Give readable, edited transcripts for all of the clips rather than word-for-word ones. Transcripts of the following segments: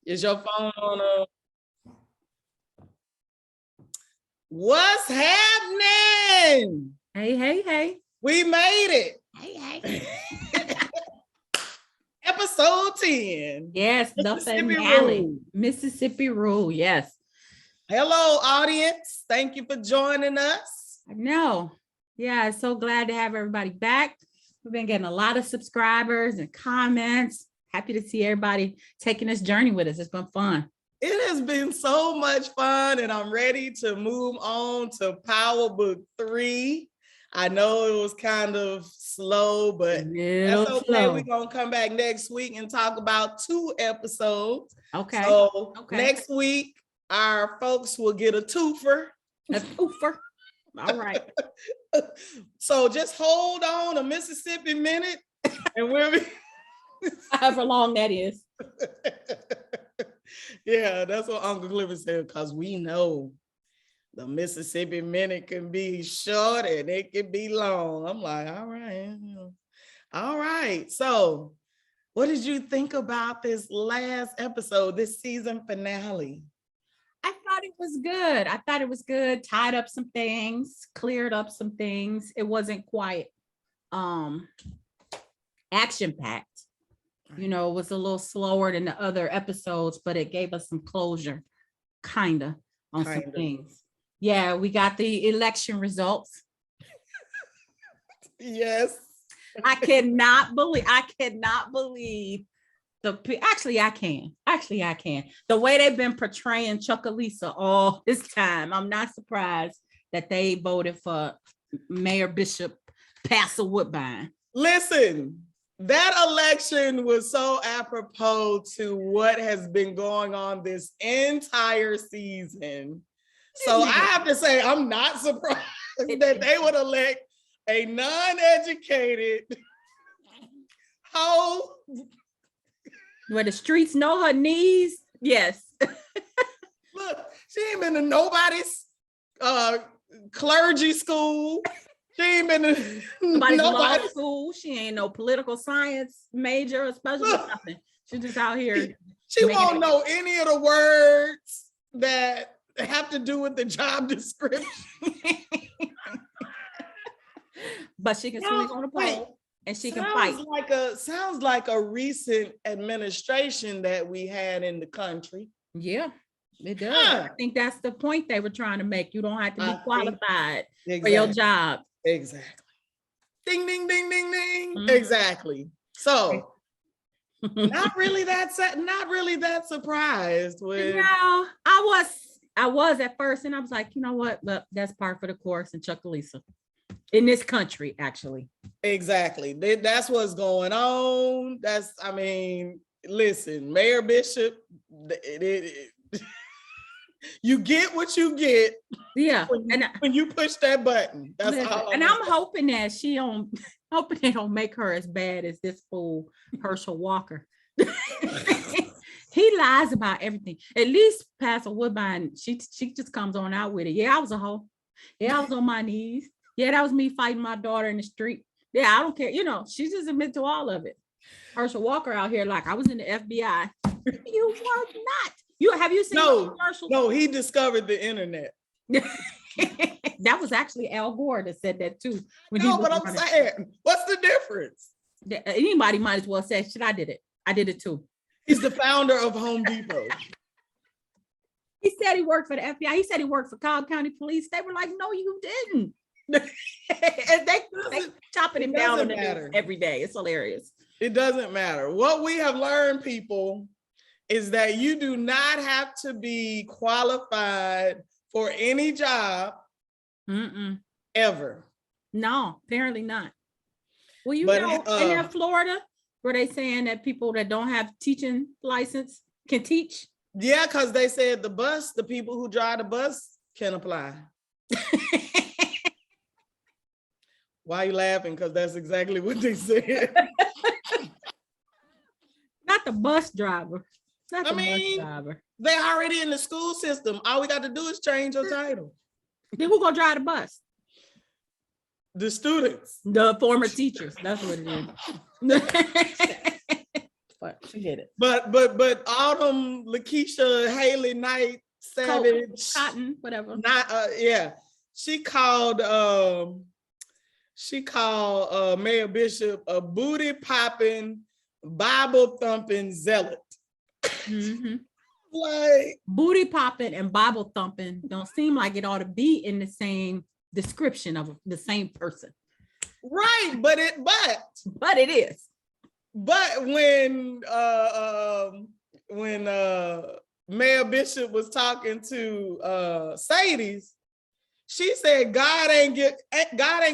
Is your phone on a? What's happening? Hey. We made it. Hey. Episode 10. Yes, the Mississippi finale. Rule. Mississippi Rule, yes. Hello, audience. Thank you for joining us. I know. Yeah, so glad to have everybody back. We've been getting a lot of subscribers and comments. Happy to see everybody taking this journey with us. It's been fun. It has been so much fun, and I'm ready to move on to Power Book 3. I know it was kind of slow, but that's okay. We're going to come back next week and talk about 2 episodes. Okay. So next week, our folks will get a twofer. A twofer. All right. So just hold on a Mississippi minute, and we'll be... however long that is. Yeah, that's what Uncle Clifford said, because we know the Mississippi minute can be short and it can be long. I'm like, all right. So what did you think about this last episode, this season finale? I thought it was good. Tied up some things, cleared up some things. It wasn't quite action-packed. You know, it was a little slower than the other episodes, but it gave us some closure, kind of, on some things. Yeah, we got the election results. Yes. I cannot believe I can. The way they've been portraying Chucalissa all this time, I'm not surprised that they voted for Mayor Bishop Pastor Woodbine. Listen, that election was so apropos to what has been going on this entire season. So I have to say, I'm not surprised that they would elect a non-educated hoe. Where the streets know her knees. Yes. Look, she ain't been to nobody's clergy school. She ain't been to nobody's law school. She ain't no political science major or special nothing. She's just out here. She won't know any of the words that have to do with the job description. But she can swing on a pole and she can fight. Sounds like a recent administration that we had in the country. Yeah, it does. I think that's the point they were trying to make. You don't have to be qualified for your job. Exactly. Ding, ding, ding, ding, ding. Mm-hmm. Exactly. So not really that surprised with. No, I was at first, and I was like, you know what? But that's par for the course in Chucalissa. In this country, actually. Exactly. That's what's going on. Listen, Mayor Bishop, you get what you get. Yeah. When you push that button. That's all. And I'm hoping that hoping they don't make her as bad as this fool, Herschel Walker. He lies about everything. At least Pastor Woodbine, she just comes on out with it. Yeah, I was a hoe. Yeah, I was on my knees. Yeah, that was me fighting my daughter in the street. Yeah, I don't care. You know, she just admit to all of it. Herschel Walker out here like, I was in the FBI. You were not. Have you seen commercials? No, he discovered the internet. That was actually Al Gore that said that too. But I'm saying, what's the difference? Anybody might as well say, shit, I did it. I did it too. He's the founder of Home Depot. He said he worked for the FBI. He said he worked for Cobb County Police. They were like, no, you didn't. And they chopping him down on the news every day. It's hilarious. It doesn't matter. What we have learned, people, is that you do not have to be qualified for any job ever. No, apparently not. Well, in Florida, were they saying that people that don't have teaching license can teach? Yeah, because they said the people who drive the bus can apply. Why are you laughing? Because that's exactly what they said. Not the bus driver. Bus driver. They're already in the school system. All we got to do is change your title. Then who's gonna drive the bus? The students. The former teachers. That's what it is. but forget it. But Autumn, Lakeisha, Haley Knight, Savage, Cotton, whatever. Not yeah. She called Mayor Bishop a booty popping, Bible thumping zealot. Mm-hmm. Like booty popping and Bible thumping don't seem like it ought to be in the same description of the same person. Right, but it is. But when Mayor Bishop was talking to Sadie's, she said God ain't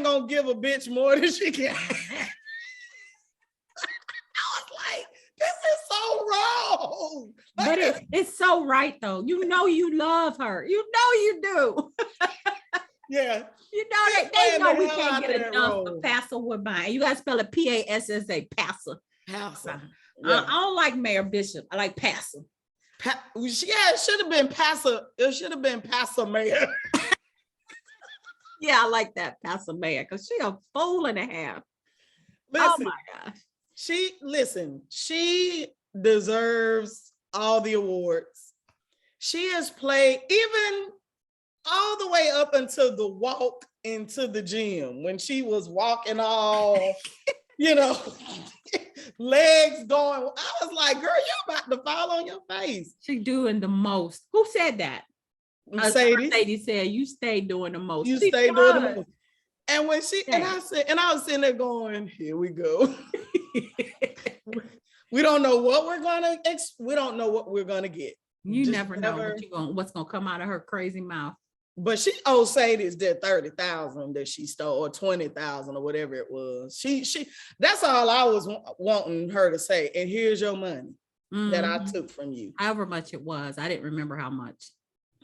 gonna give a bitch more than she can. I was like, this is so wrong. But it's so right though. You know you love her. You know you do. Yeah. You know they know we can't get enough of Pastor Woodbine. You gotta spell it P-A-S-S-A, Pastor. Pastor. Yeah. I don't like Mayor Bishop. I like Pastor. It should have been Pastor. It should have been Pastor Mayor. Yeah, I like that Pastor Mayor because she a fool and a half. Listen, oh my gosh. She deserves all the awards. She has played even all the way up until the walk into the gym when she was walking all, legs going. I was like, girl, you about to fall on your face. She doing the most. Who said that? Sadie said, you stay doing the most. You stay doing the most. And when I was sitting there going, here we go. We don't know what we don't know what we're gonna get. You never know what's gonna come out of her crazy mouth. But she owed Sadie's that 30,000 that she stole, or 20,000 or whatever it was. She that's all I was wanting her to say. And here's your money that I took from you. However much it was, I didn't remember how much.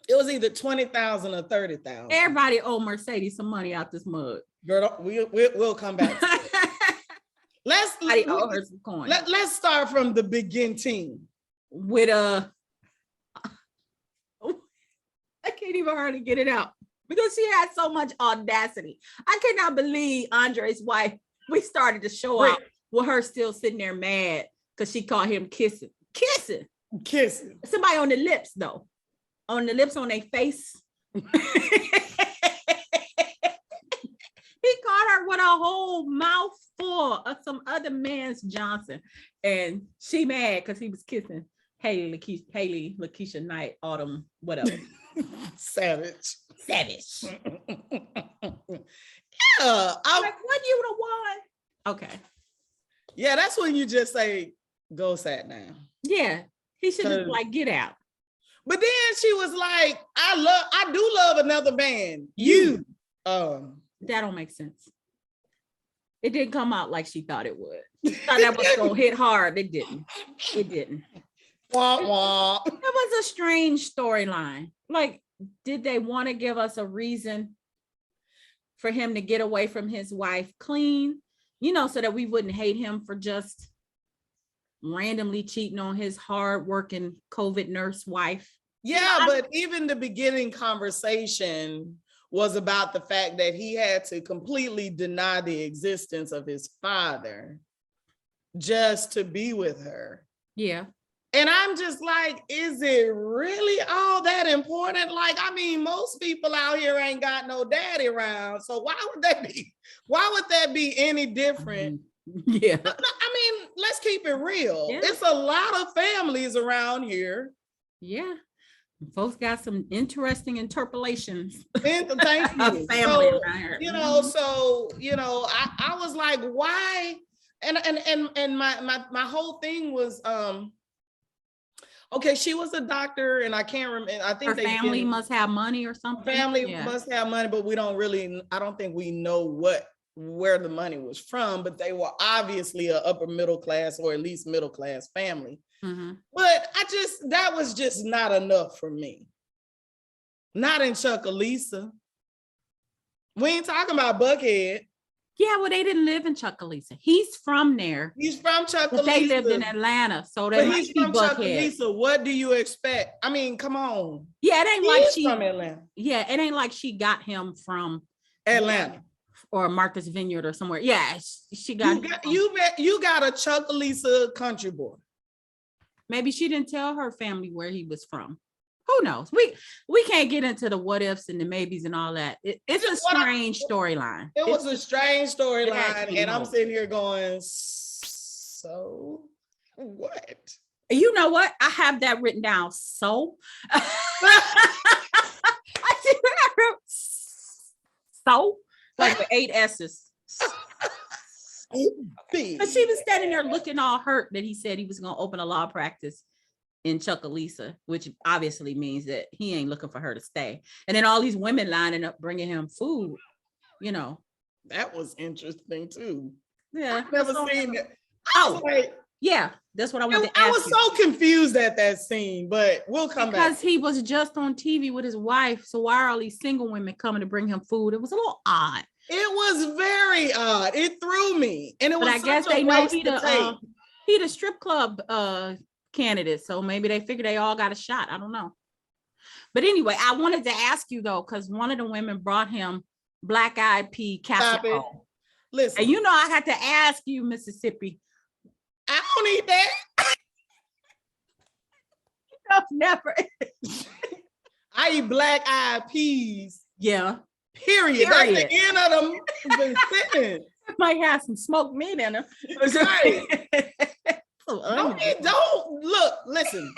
It was either 20,000 or 30,000. Everybody owe Mercedes some money out this mug. Girl, we'll come back to it. Let's start from the beginning with I can't even hardly get it out because she had so much audacity. I cannot believe Andre's wife. We started to show out with her still sitting there mad because she called him kissing. Somebody on the lips though. On the lips, on their face. He caught her with a whole mouthful of some other man's Johnson. And she mad because he was kissing Haley, Lakeisha Knight, Autumn, whatever. Savage. Yeah. I'm like, what you the one? Okay. Yeah, that's when you just say, go sat down. Yeah. He should have like, get out. But then she was like, I do love another man. You. That don't make sense. It didn't come out like she thought it would. Thought that was gonna hit hard. It didn't. Wah, wah. It was a strange storyline. Like, did they want to give us a reason for him to get away from his wife clean? So that we wouldn't hate him for just randomly cheating on his hardworking COVID nurse wife. Yeah, but even the beginning conversation was about the fact that he had to completely deny the existence of his father just to be with her. Yeah. And I'm just like, is it really all that important? Like, I mean, most people out here ain't got no daddy around. So why would that be any different? Yeah. I mean, let's keep it real. Yeah. It's a lot of families around here. Yeah. Folks got some interesting interpolations. Thank you. Family around here. I was like, why? And my whole thing was, okay, she was a doctor, and I can't remember. I think her family must have money or something. Family must have money, but I don't think we know where the money was from, but they were obviously an upper middle class or at least middle class family. Mm-hmm. But that was just not enough for me. Not in Chucalissa. We ain't talking about Buckhead. Yeah, well, they didn't live in Chucalissa. He's from there. He's from Chucalissa. But they lived in Atlanta, so they he's from Chucalissa. What do you expect? I mean, come on. Yeah, it ain't like she from Atlanta. Yeah, it ain't like she got him from Atlanta or Marcus Vineyard or somewhere. Yeah, she got you got a Chucalissa country boy. Maybe she didn't tell her family where he was from. Who knows? We can't get into the what ifs and the maybes and all that. It's a strange storyline. It was a strange storyline, and I'm sitting here going, so what? You know what? I have that written down. So so like with 8 S's. But she was standing there looking all hurt that he said he was going to open a law practice in Chucalissa, which obviously means that he ain't looking for her to stay. And then all these women lining up, bringing him food, you know. That was interesting too. Yeah. I've never seen it. Yeah, that's what I wanted to ask I was so confused at that scene, but we'll come back. Because he was just on TV with his wife. So why are all these single women coming to bring him food? It was a little odd. It was very odd. It threw me. And it was I guess they know he the strip club candidate. So maybe they figured they all got a shot. I don't know. But anyway, I wanted to ask you though, because one of the women brought him black eyed pea casserole. Listen. And you know, I had to ask you, Mississippi. I don't eat that. Never. I eat black eyed peas. Yeah. Period. That's the end of the sentence. Might have some smoked meat in them. Right. Don't look, listen.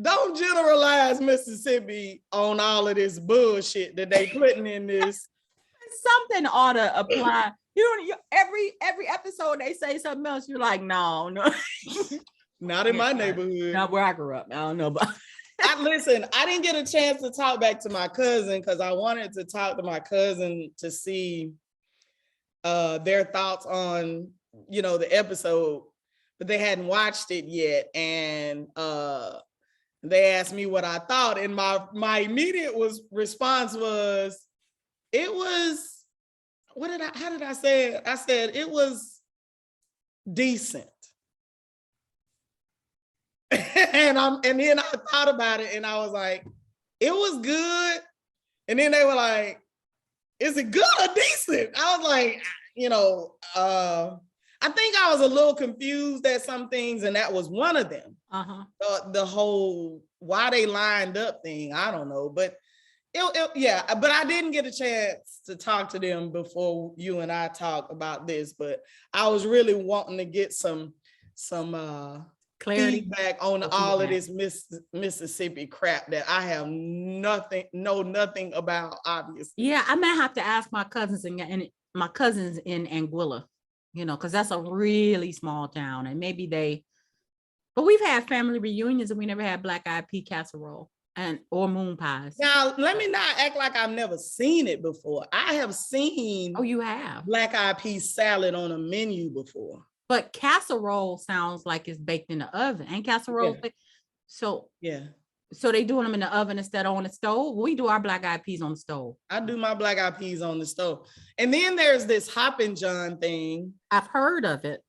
Don't generalize Mississippi on all of this bullshit that they putting in this. Something ought to apply. You every episode they say something else. You're like, no. Not in my neighborhood. Not where I grew up. I don't know about. Listen, I didn't get a chance to talk back to my cousin because I wanted to talk to my cousin to see their thoughts on, the episode, but they hadn't watched it yet. And they asked me what I thought. And my immediate response was, it was, how did I say it? I said, it was decent. and then I thought about it and I was like, it was good. And then they were like, is it good or decent? I was like, I think I was a little confused at some things, and that was one of them. The whole why they lined up thing, I don't know, but but I didn't get a chance to talk to them before you and I talked about this, but I was really wanting to get some clarity feedback on all of this Mississippi crap that I have know nothing about, obviously. Yeah, I might have to ask my cousins in Anguilla, because that's a really small town, and maybe but we've had family reunions and we never had black eyed pea casserole or moon pies. Now, let me not act like I've never seen it before. I have seen. Oh, you have? Black eyed pea salad on a menu before. But casserole sounds like it's baked in the oven. Ain't casserole? Yeah. So they doing them in the oven instead of on the stove? We do our black eyed peas on the stove. I do my black eyed peas on the stove. And then there's this Hoppin' John thing. I've heard of it.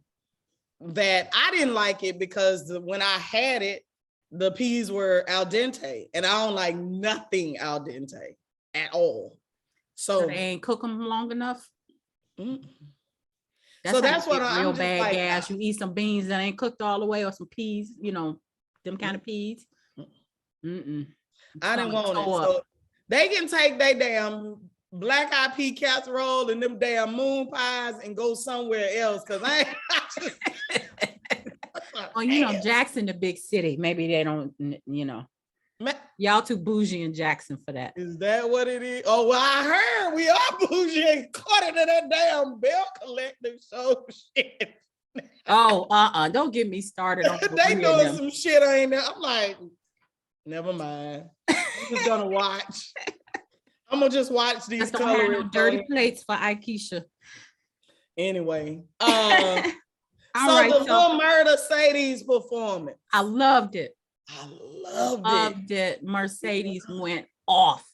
That I didn't like it because when I had it, the peas were al dente, and I don't like nothing al dente at all. So they ain't cook them long enough. That's what I'm real bad like, gas. You eat some beans that ain't cooked all the way, or some peas, them kind of peas. I didn't want it. So they can take their damn black eyed pea casserole and them damn moon pies and go somewhere else, because well, Jackson, the big city. Maybe they don't, y'all too bougie in Jackson for that. Is that what it is? Oh, well, I heard we are bougie according to that damn Bell Collective show shit. Oh, don't get me started on they doing some shit ain't there. I'm like, never mind. I'm just gonna watch. I'm gonna just watch these coloring. Dirty plates for Aikisha. Anyway, the Lil Murda Sadie's performance. I loved it. Loved it. Mercedes went off.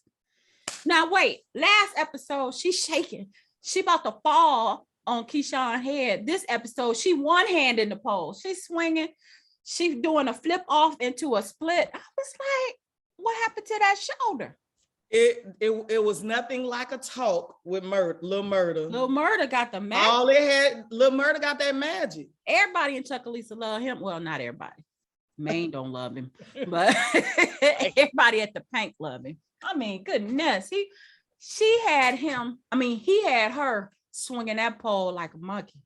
Now wait, last episode she's shaking. She about to fall on Keyshawn's head. This episode she one hand in the pole. She's swinging. She's doing a flip off into a split. I was like, what happened to that shoulder? It was nothing like a talk with Lil Murda. Lil Murda got the magic. All it had, Lil Murda got that magic. Everybody in Chucalissa love him. Well, not everybody. Maine don't love him, but everybody at the Pank love him. I mean, goodness, she had him. I mean, he had her swinging that pole like a monkey.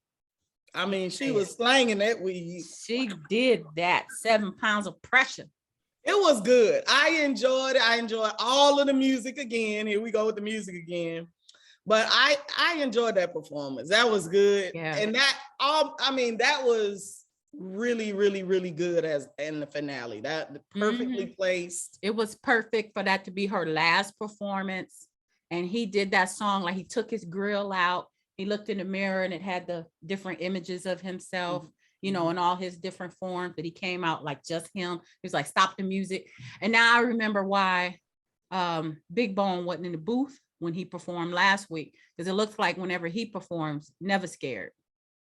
I mean, she was slanging that weed. She did that. 7 pounds of pressure. It was good. I enjoyed it. I enjoyed all of the music again. Here we go with the music again. But I enjoyed that performance. That was good. Yeah. And that was really, really, really good as in the finale. That perfectly placed. It was perfect for that to be her last performance. And he did that song like he took his grill out. He looked in the mirror and it had the different images of himself, you know, in all his different forms, that he came out like just him. He was like, stop the music. And now I remember why Big Bone wasn't in the booth when he performed last week, because it looks like whenever he performs, Never Scared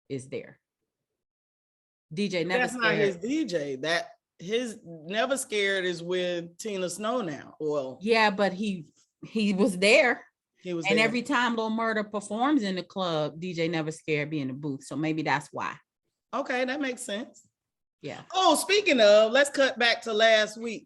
is there. DJ Never That's Scared. not his DJ. That his Never Scared is with Tina Snow now. Well, yeah, but he was there. He was and there. every time Lil Murda performs in the club, DJ Never Scared be in the booth. So maybe that's why. Okay, that makes sense. Yeah. Oh, speaking of, let's cut back to last week.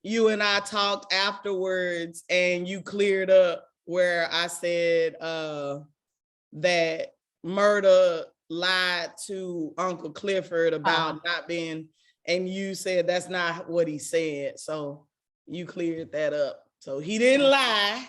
You and I talked afterwards and you cleared up where I said that Murda lied to Uncle Clifford about not being, and you said that's not what he said. So you cleared that up. So he didn't lie.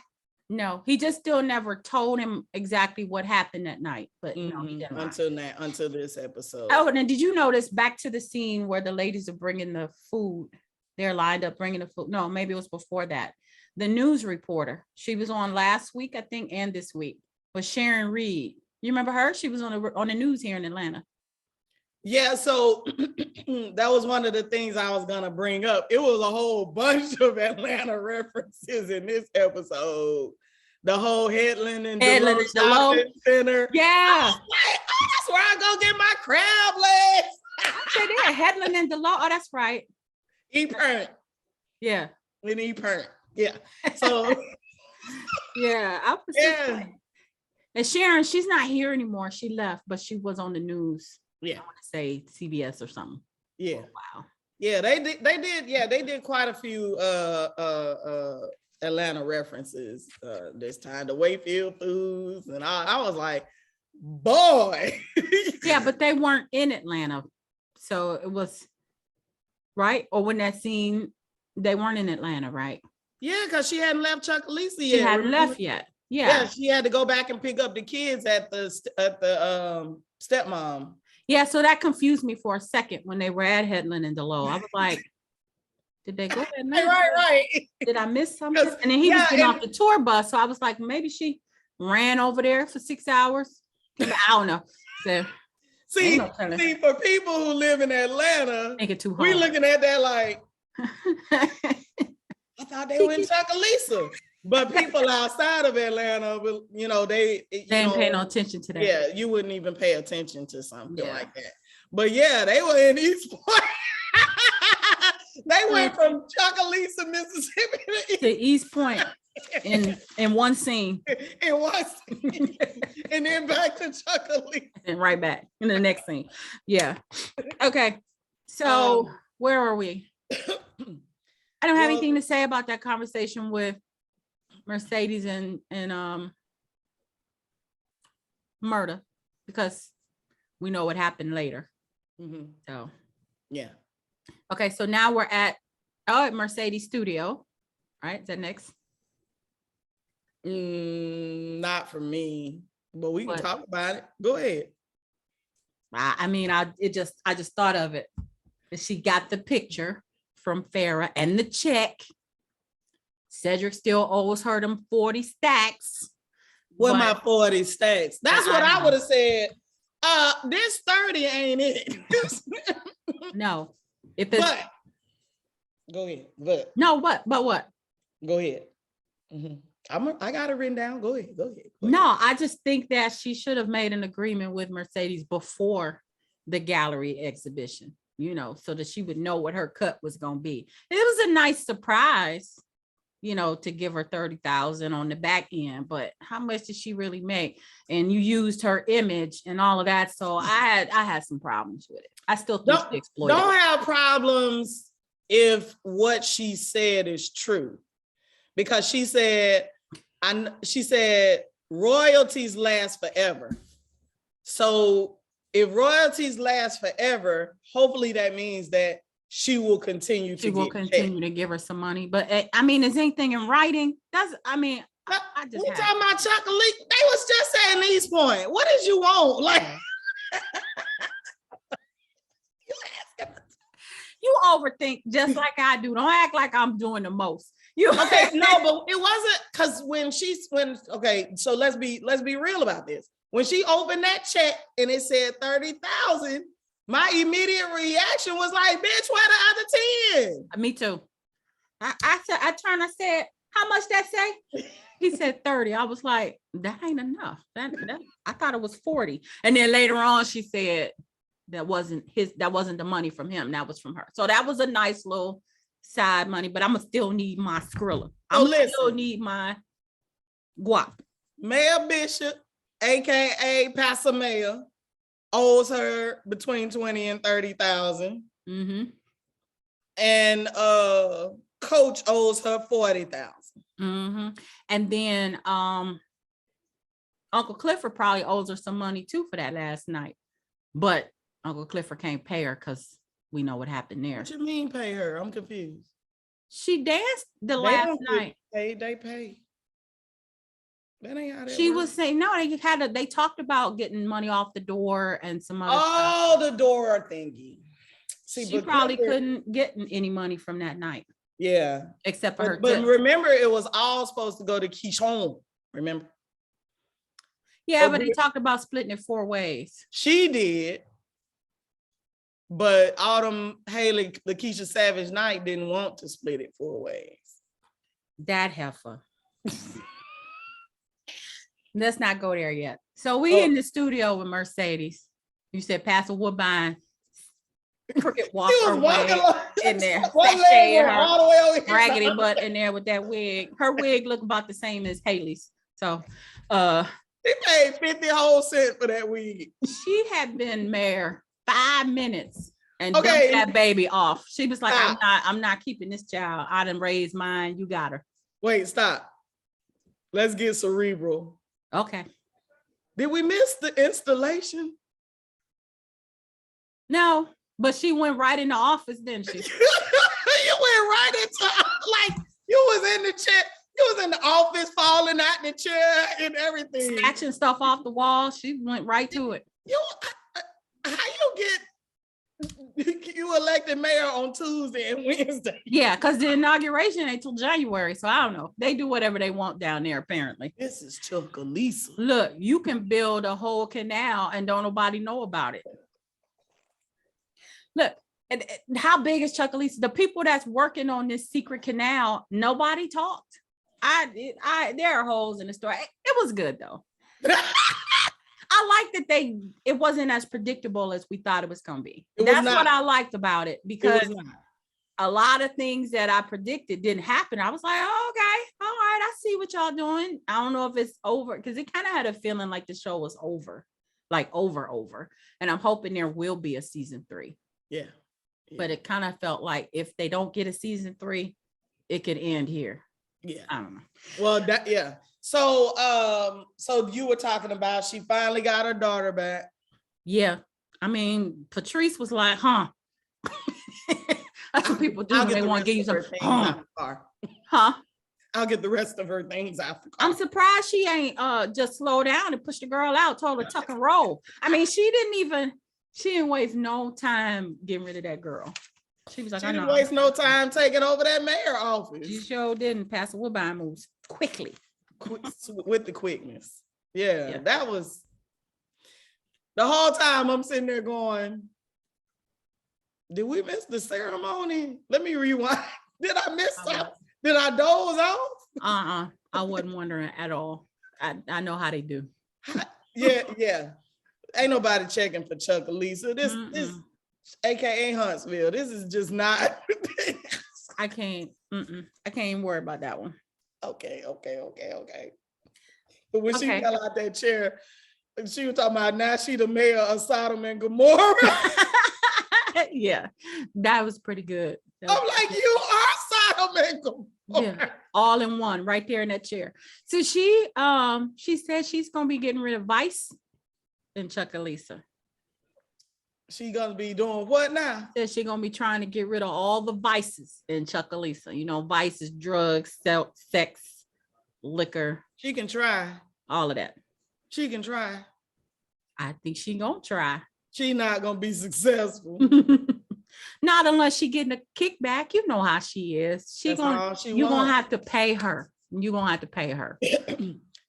No, he just still never told him exactly what happened that night. But no, he didn't lie. Until this episode. Oh, and then did you notice back to the scene where the ladies are bringing the food? They're lined up bringing the food. No, maybe it was before that. The news reporter, she was on last week, I think, and this week, was Sharon Reed. You remember her? She was on the news here in Atlanta. Yeah, so that was one of the things I was gonna bring up. It was a whole bunch of Atlanta references in this episode. The whole Headland and Delowe Center. Yeah. Like, oh, that's where I go get my crab legs. I said, yeah, Headland and Delowe. Oh, that's right. E-Pernt. Yeah. In E-Pernt. Yeah. So yeah, I was yeah. And Sharon, she's not here anymore. She left, but she was on the news. Yeah. I want to say CBS or something. Yeah. Wow. Yeah, they did quite a few Atlanta references this time. The Wayfield Foods, and I was like, boy. Yeah, but they weren't in Atlanta. So it was right. Or when that scene, they weren't in Atlanta, right? Yeah, because she hadn't left Chucalissa yet. She hadn't left yet. Yeah, she had to go back and pick up the kids at the stepmom. Yeah, so that confused me for a second when they were at Headland and Delowe. I was like, did they go at night? Right. Did I miss something? And then he was getting off the tour bus, so I was like, maybe she ran over there for 6 hours. I don't know. So, see, for people who live in Atlanta, we looking at that like, I thought they were in Chucalissa. But people outside of Atlanta, you know, they didn't pay no attention to that. Yeah, you wouldn't even pay attention to something like that. But yeah, they were in East Point. They went from Chucalissa, Mississippi to East Point in one scene. In one scene. And then back to Chucalissa. And right back in the next scene. Yeah. Okay. So where are we? I don't have anything to say about that conversation with Mercedes and Murda, because we know what happened later. Mm-hmm. So yeah. Okay, so now we're at Mercedes studio. Right? Is that next? Not for me, but we can talk about it. Go ahead. I mean, I just thought of it. She got the picture from Farrah and the check. Cedric still owes her them 40 stacks. What my 40 stacks? That's what I would have said. This 30 ain't it. No. If it's go ahead. But what? Go ahead. Mm-hmm. I got it written down. Go ahead. No, I just think that she should have made an agreement with Mercedes before the gallery exhibition, you know, so that she would know what her cut was gonna be. It was a nice surprise. to give her 30,000 on the back end, but how much did she really make? And you used her image and all of that. So I had some problems with it. I still think she exploited. Don't have problems if what she said is true, because she said royalties last forever. So if royalties last forever, hopefully that means that she will continue to give her some money. But I mean, is anything in writing? I just talking about chocolate. They was just saying these points. What did you want? Like you overthink just like I do. Don't act like I'm doing the most. Okay, no, but it wasn't because so let's be real about this. When she opened that check and it said 30,000, my immediate reaction was like, bitch, where the other 10? Me too. I said, how much that say? He said 30. I was like, that ain't enough. That I thought it was 40. And then later on, she said that wasn't the money from him. That was from her. So that was a nice little side money, but I'm gonna still need my Skrilla. I'm gonna still need my guap. Mayor Bishop, aka Pastor Mayor, owes her between 20 and 30,000. Mm-hmm. And Coach owes her 40,000. Mm-hmm. And then Uncle Clifford probably owes her some money too for that last night, but Uncle Clifford can't pay her because we know what happened there. What you mean pay her? I'm confused. She danced last night. They pay. That ain't how that she works. Was saying no. They talked about getting money off the door and some other stuff. The door thingy. See, she probably couldn't get any money from that night. Yeah, except for her. But remember, it was all supposed to go to Keyshawn. Remember? Yeah, but they talked about splitting it 4 ways. She did, but Autumn Haley, Lakeisha Savage Knight didn't want to split it 4 ways. That heifer. Let's not go there yet. So we in the studio with Mercedes. You said Pastor Woodbine crooked walk her way in there. Raggedy butt in there with that wig. Her wig looked about the same as Haley's. So they paid 50 whole cent for that wig. She had been mayor 5 minutes and dumped that baby off. She was like, I'm not keeping this child. I done raised mine. You got her. Wait, stop. Let's get cerebral. Okay. Did we miss the installation? No, but she went right in the office, didn't she? You went right into, like, you was in the chair. You was in the office, falling out the chair and everything. Snatching stuff off the wall. She went right to it. How you get you elected mayor on Tuesday and Wednesday? Yeah, because the inauguration ain't till January. So I don't know. They do whatever they want down there, apparently. This is Chucalissa. Look, you can build a whole canal and don't nobody know about it. Look, and how big is Chucalissa? The people that's working on this secret canal, nobody talked. There are holes in the story. It was good though. I like that it wasn't as predictable as we thought it was going to be. That's what I liked about it, because a lot of things that I predicted didn't happen. I was like, oh, okay, all right, I see what y'all doing. I don't know if it's over, because it kind of had a feeling like the show was over, like over. And I'm hoping there will be a season 3. Yeah. But it kind of felt like if they don't get a season 3, it could end here. Yeah. I don't know. Well, yeah. So you were talking about she finally got her daughter back. Yeah. I mean, Patrice was like, huh? That's what people do when they want to give you something. Huh? I'll get the rest of her things out the car. I'm surprised she ain't just slow down and push the girl out, told her tuck and roll. I mean, she didn't waste no time getting rid of that girl. She was like, she didn't waste no time taking over that mayor office. She sure didn't. Pastor Woodbine moves quickly. With the quickness. Yeah, that was the whole time I'm sitting there going, did we miss the ceremony? Let me rewind. Did I miss something? Did I doze off? I wasn't wondering at all. I know how they do. Yeah. Ain't nobody checking for Chucalissa. This AKA Huntsville. This is just not. I can't even worry about that one. Okay. But when she Okay. fell out that chair, she was talking about now she the mayor of Sodom and Gomorrah. Yeah, that was pretty good. I'm like, you are Sodom and Gomorrah. Yeah, all in one, right there in that chair. So she said she's gonna be getting rid of Vice and Chucalissa. She gonna be doing what now? Said she gonna be trying to get rid of all the vices in Chucalissa. You know, vices, drugs, sex, liquor. She can try. All of that. She can try. I think she gonna try. She not gonna be successful. Not unless she getting a kickback. You know how she is. You're gonna have to pay her. You're gonna have to pay her.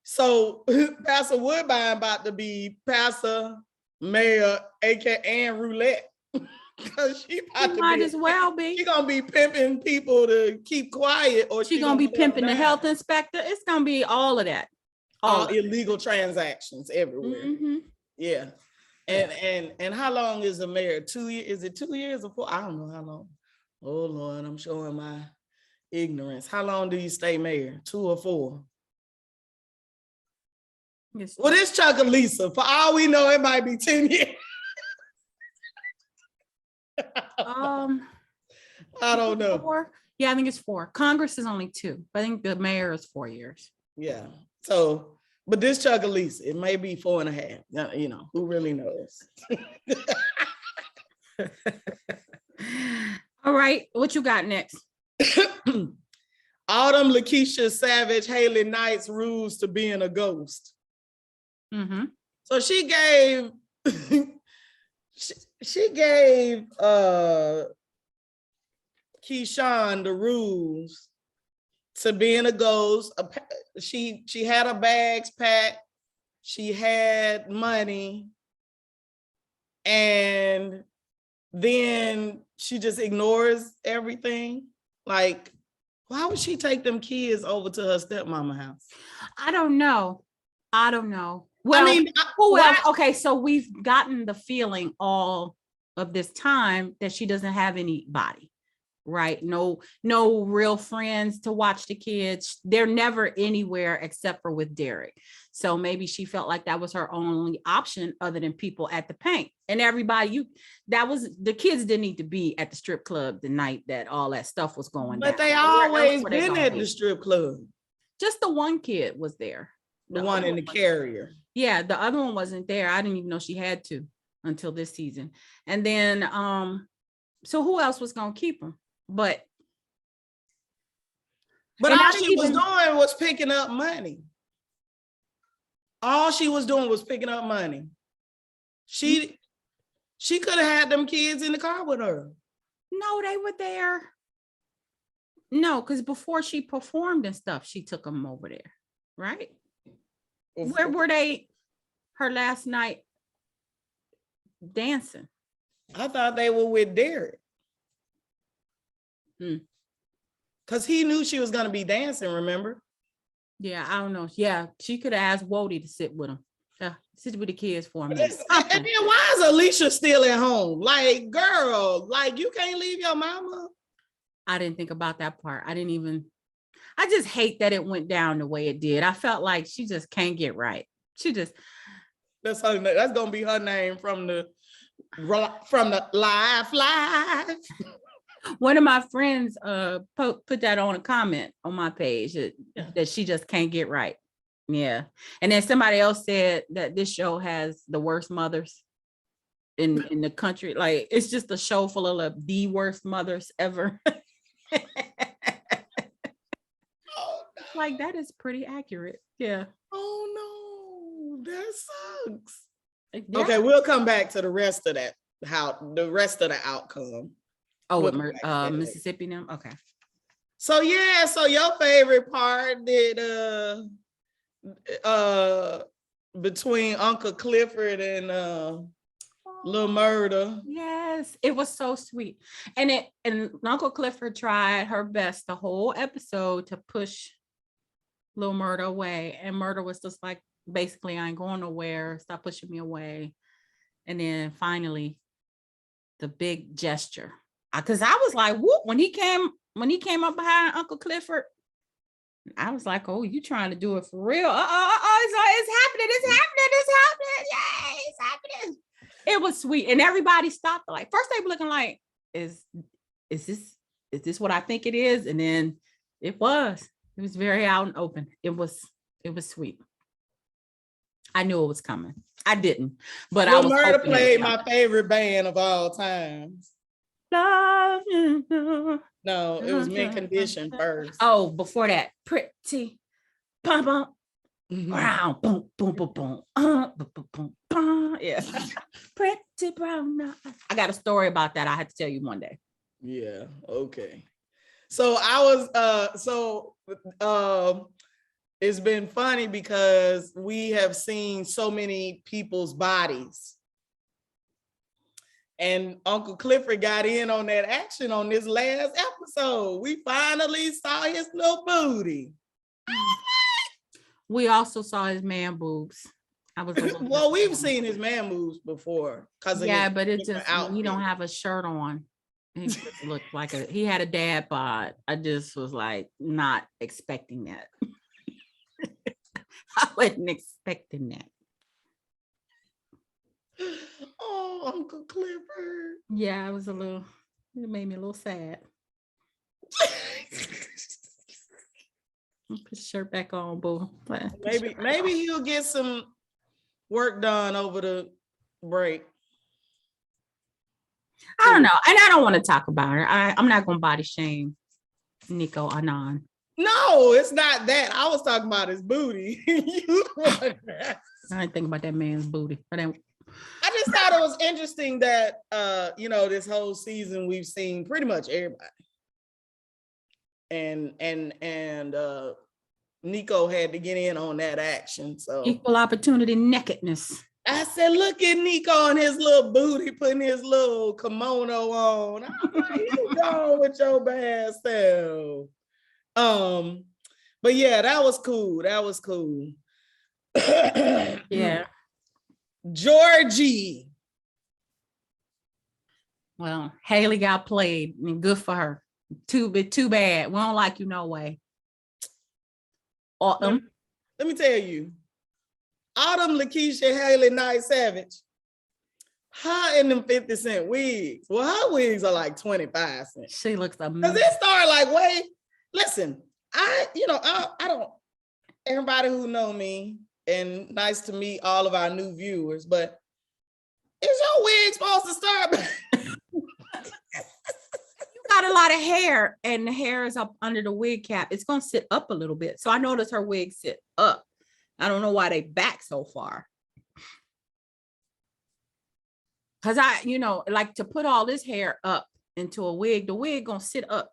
So Pastor Woodbine about to be Pastor Mayor, aka and Roulette. Because she might as well be. She gonna be pimping people to keep quiet, or she gonna be pimping the health inspector. It's gonna be all of that. All illegal transactions everywhere. Mm-hmm. Yeah. And how long is the mayor? 2 years? Is it 2 years or 4? I don't know how long. Oh Lord, I'm showing my ignorance. How long do you stay mayor? 2 or 4? Yes. Well, this Chucalissa, for all we know, it might be 10 years. I don't know. 4? Yeah, I think it's 4. Congress is only 2, but I think the mayor is 4 years. Yeah. So, but this Chucalissa, it may be 4.5. You know, who really knows? All right, what you got next? Autumn Lakeisha Savage Haley Knight's rules to being a ghost. Mm-hmm. So she gave she gave Keyshawn the rules to being a ghost. She had her bags packed, she had money, and then she just ignores everything. Like, why would she take them kids over to her stepmama house? I don't know. Well, I mean, who else? Okay, so we've gotten the feeling all of this time that she doesn't have anybody, right? No real friends to watch the kids. They're never anywhere except for with Derek. So maybe she felt like that was her only option other than people at the paint. And everybody, the kids didn't need to be at the strip club the night that all that stuff was going down. But they always been at the strip club. Just the one kid was there. The one in the carrier. Yeah, the other one wasn't there. I didn't even know she had to until this season. And then, so who else was gonna keep them? But all she was doing was picking up money. All she was doing was picking up money. She could have had them kids in the car with her. No, they were there. No, because before she performed and stuff, she took them over there, right? Where were they her last night dancing? I thought they were with Derek. Because he knew she was going to be dancing, remember? Yeah, I don't know. Yeah, she could have asked Wody to sit with him. Sit with the kids for a minute. And then why is Alicia still at home? Like, girl, like you can't leave your mama. I didn't think about that part. I just hate that it went down the way it did. I felt like she just can't get right. That's gonna be her name from the live. One of my friends put that on a comment on my page that she just can't get right. Yeah. And then somebody else said that this show has the worst mothers in the country. Like, it's just a show full of the worst mothers ever. Like, that is pretty accurate. Yeah. Oh no, that sucks. Yeah. Okay, we'll come back to the rest of that. The rest of the outcome. Oh, with Mississippi now. Okay. So yeah, so your favorite part did between Uncle Clifford and Lil Murda. Yes, it was so sweet. And Uncle Clifford tried her best the whole episode to push Lil Murda away. And Murda was just like, basically, I ain't going nowhere. Stop pushing me away. And then finally, the big gesture. Because I was like, whoop, when he came when he came up behind Uncle Clifford, I was like, oh, you trying to do it for real? It's happening. Yay, it's happening. It was sweet. And everybody stopped. Like, first they were looking like, is this what I think it is? And then it was very out and open. It was sweet. I knew it was coming. I didn't, but I was Murder hoping played my favorite band of all times. No, it was Mint Condition first. Oh, before that, Pretty Bum Bum Brown, boom, boom, boom, boom, boom, boom. Yeah, Pretty Brown. I got a story about that. I had to tell you one day. Yeah. Okay. So I was it's been funny because we have seen so many people's bodies. And Uncle Clifford got in on that action on this last episode. We finally saw his little booty. We also saw his man boobs. I was well, we've seen his man boobs before. Yeah, but it just he don't have a shirt on. He just looked like he had a dad bod. I just was like not expecting that. I wasn't expecting that. Oh, Uncle Clifford. Yeah, it made me a little sad. Put the shirt back on, boo. Maybe he'll get some work done over the break. I don't know. And I don't want to talk about her. I'm not going to body shame Nico Anand. No, it's not that. I was talking about his booty. I didn't think about that man's booty. I just thought it was interesting that, this whole season we've seen pretty much everybody. And Nico had to get in on that action. So equal opportunity nakedness. I said, look at Nico and his little booty, putting his little kimono on. I'm like, you going with your bad self. But yeah, that was cool. Yeah. Georgie. Well, Haley got played, and good for her. Too bad. We don't like you no way. Autumn. Let me tell you. Autumn, Lakeisha, Haley, Night Savage. Her in them 50 cent wigs. Well, her wigs are like 25 cents. She looks amazing. Because it started like, wait, listen, I don't, everybody who know me, and nice to meet all of our new viewers, but is your wig supposed to start? Got a lot of hair, and the hair is up under the wig cap. It's gonna sit up a little bit. So I noticed her wig sit up. I don't know why they back so far. Cause like to put all this hair up into a wig, the wig gonna sit up.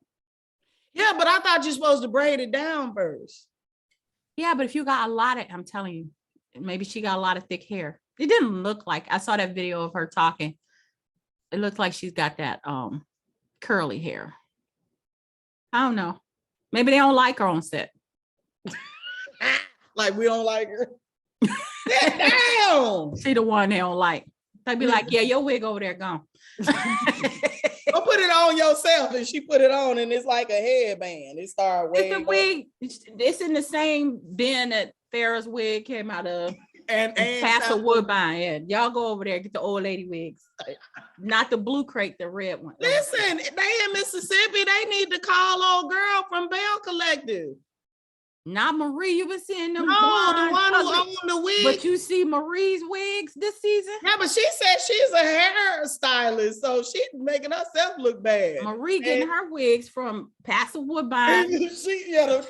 Yeah, but I thought you're supposed to braid it down first. Yeah, but if you got a lot of, I'm telling you, maybe she got a lot of thick hair. It didn't look like, I saw that video of her talking. It looked like she's got that curly hair. I don't know. Maybe they don't like her on set. Like we don't like her. Sit down. She the one they don't like. They be like, yeah, your wig over there gone. Go put it on yourself, and she put it on, and it's like a headband. It started way. It's a wig. It's in the same bin that Farrah's wig came out of. And Pastor Woodbine. Yeah, y'all go over there, get the old lady wigs. Not the blue crate, the red one. Listen, they in Mississippi, they need to call old girl from Bell Collective. Not Marie, you been seeing them. No, the one who owned the wig. But you see Marie's wigs this season? Yeah, but she said she's a hairstylist, so she's making herself look bad. Marie getting her wigs from Pastor Woodbine. She got a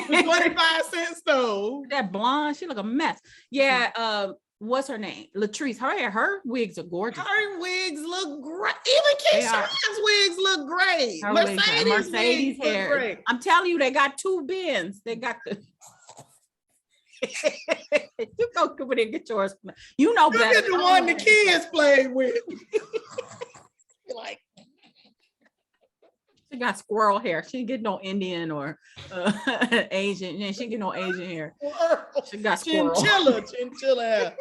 25 cent stove. That blonde, she look a mess. Yeah, what's her name? Latrice. Her wigs are gorgeous. Her wigs look great. Even Keisha's wigs look great. Mercedes hair. Great. I'm telling you, they got two bins. They got the. You go over there and get yours. You know better. Look at the one the kids played with. Like. She got squirrel hair. She didn't get no Indian or Asian. She didn't get no Asian hair. She got squirrel. Chinchilla hair.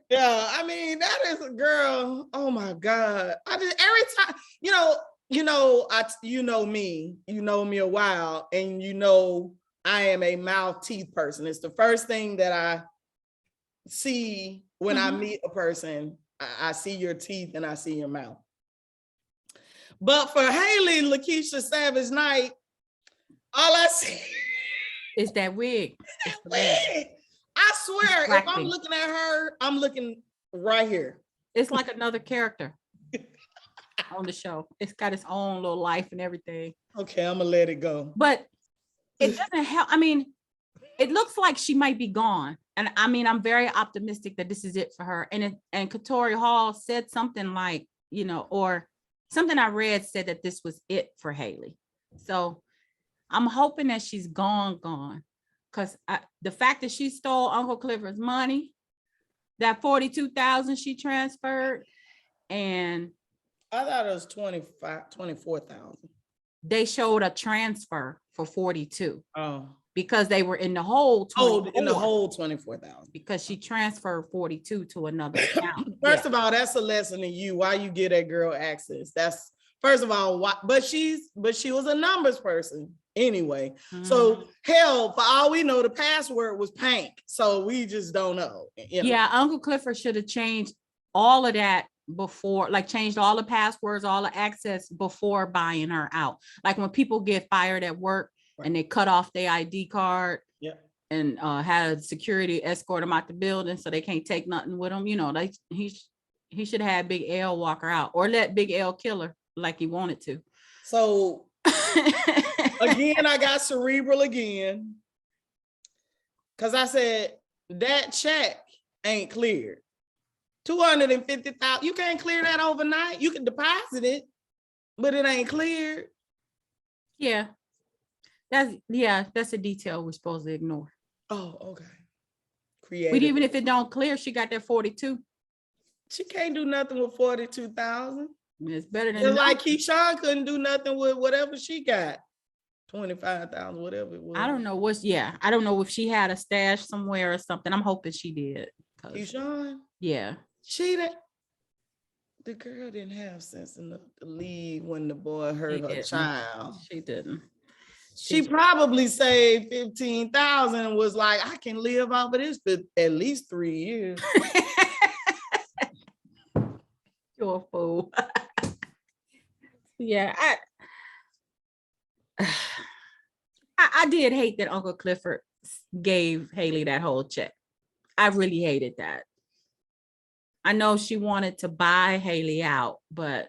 Yeah, I mean, that is a girl. Oh my God. I just, every time, you know me a while, and you know I am a mouth teeth person. It's the first thing that I see when I meet a person. I see your teeth and I see your mouth. But for Hailey Lakeisha Savage Knight, all I see is that wig. wig. I swear, if I'm looking at her, I'm looking right here. It's like another character on the show. It's got its own little life and everything. Okay, I'm gonna let it go. But it doesn't help. I mean, it looks like she might be gone. And I mean, I'm very optimistic that this is it for her. And Katori Hall said something like, or something I read said that this was it for Hailey. So I'm hoping that she's gone. Because the fact that she stole Uncle Clifford's money, that $42,000 she transferred, and I thought it was 24,000. They showed a transfer for 42. Oh. Because they were in the hole. In the hole 24,000. Because she transferred 42 to another account. First of all, that's a lesson in you. Why you get that girl access? That's first of all, why, but she was a numbers person anyway. So hell, for all we know, the password was Pank. So we just don't know. Yeah, Uncle Clifford should have changed all of that before, like changed all the passwords, all the access before buying her out. Like when people get fired at work and they cut off their ID card and had a security escort them out the building so they can't take nothing with them. He should have Big L walk her out or let Big L kill her like he wanted to. So again, I got cerebral again. Cause I said that check ain't cleared. 250,000. You can't clear that overnight. You can deposit it, but it ain't cleared. Yeah. That's a detail we're supposed to ignore. Oh, okay. Creative. But even if it don't clear, she got that 42. She can't do nothing with 42,000. It's better than it's like Keyshawn couldn't do nothing with whatever she got. 25,000, whatever it was. I don't know I don't know if she had a stash somewhere or something. I'm hoping she did. Keyshawn? Yeah. The girl didn't have sense enough to leave when the boy hurt her child. She didn't. She probably saved 15,000 and was like, I can live off of this for at least 3 years. You're a fool. Yeah, I did hate that Uncle Clifford gave Hailey that whole check. I really hated that. I know she wanted to buy Hailey out, but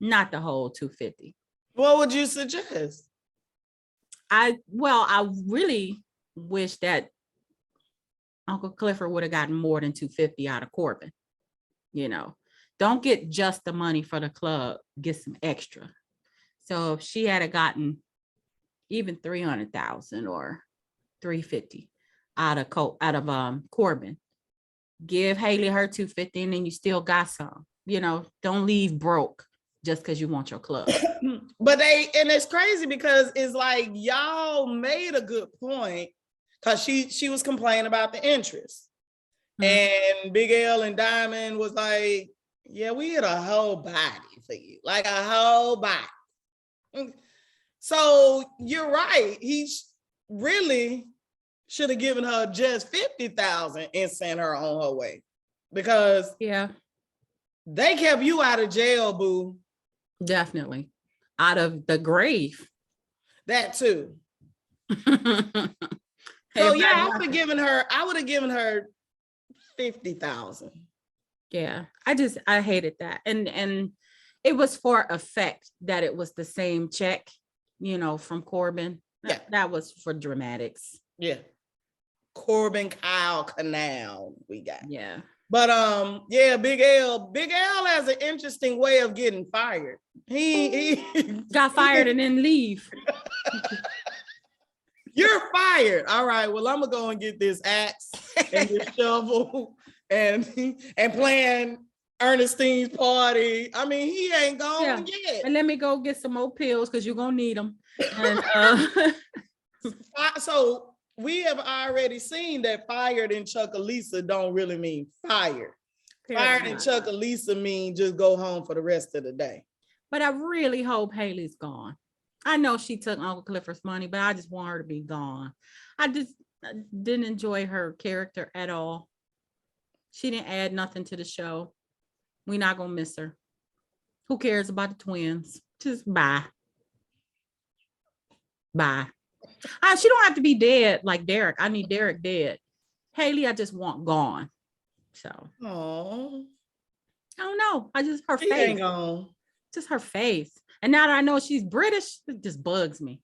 not the whole 250. What would you suggest? I really wish that Uncle Clifford would have gotten more than 250 out of Corbin. Don't get just the money for the club, get some extra. So if she had gotten even 300,000 or 350 out of Corbin, give Hailey her 250 and then you still got some. Don't leave broke just because you want your club. But it's crazy because it's like y'all made a good point because she was complaining about the interest. And Big L and Diamond was like, yeah, we had a whole body for you, like a whole body. So you're right. He really should have given her just 50,000 and sent her on her way because they kept you out of jail, boo. Definitely. Out of the grave. That too. So yeah, I would have given her 50,000. Yeah, I hated that. And it was for effect that it was the same check, from Corbin. Yeah. That was for dramatics. Yeah. Corbin Kyle Canal we got. Yeah. But Big L has an interesting way of getting fired. He got fired and then leave. You're fired. All right. Well, I'm gonna go and get this axe and this shovel and plan Ernestine's party. I mean, he ain't gone yet. And let me go get some more pills because you're gonna need them. And, so we have already seen that fired in Chucalissa don't really mean fired. Fired in Chucalissa mean just go home for the rest of the day. But I really hope Haley's gone. I know she took Uncle Clifford's money, but I just want her to be gone. I didn't enjoy her character at all. She didn't add nothing to the show. We're not gonna miss her. Who cares about the twins? Just bye. Bye. She don't have to be dead like Derek. I need Derek dead. Haley, I just want gone. So, oh, I don't know. I just her she ain't face. gone. Just her face. And now that I know she's British, it just bugs me.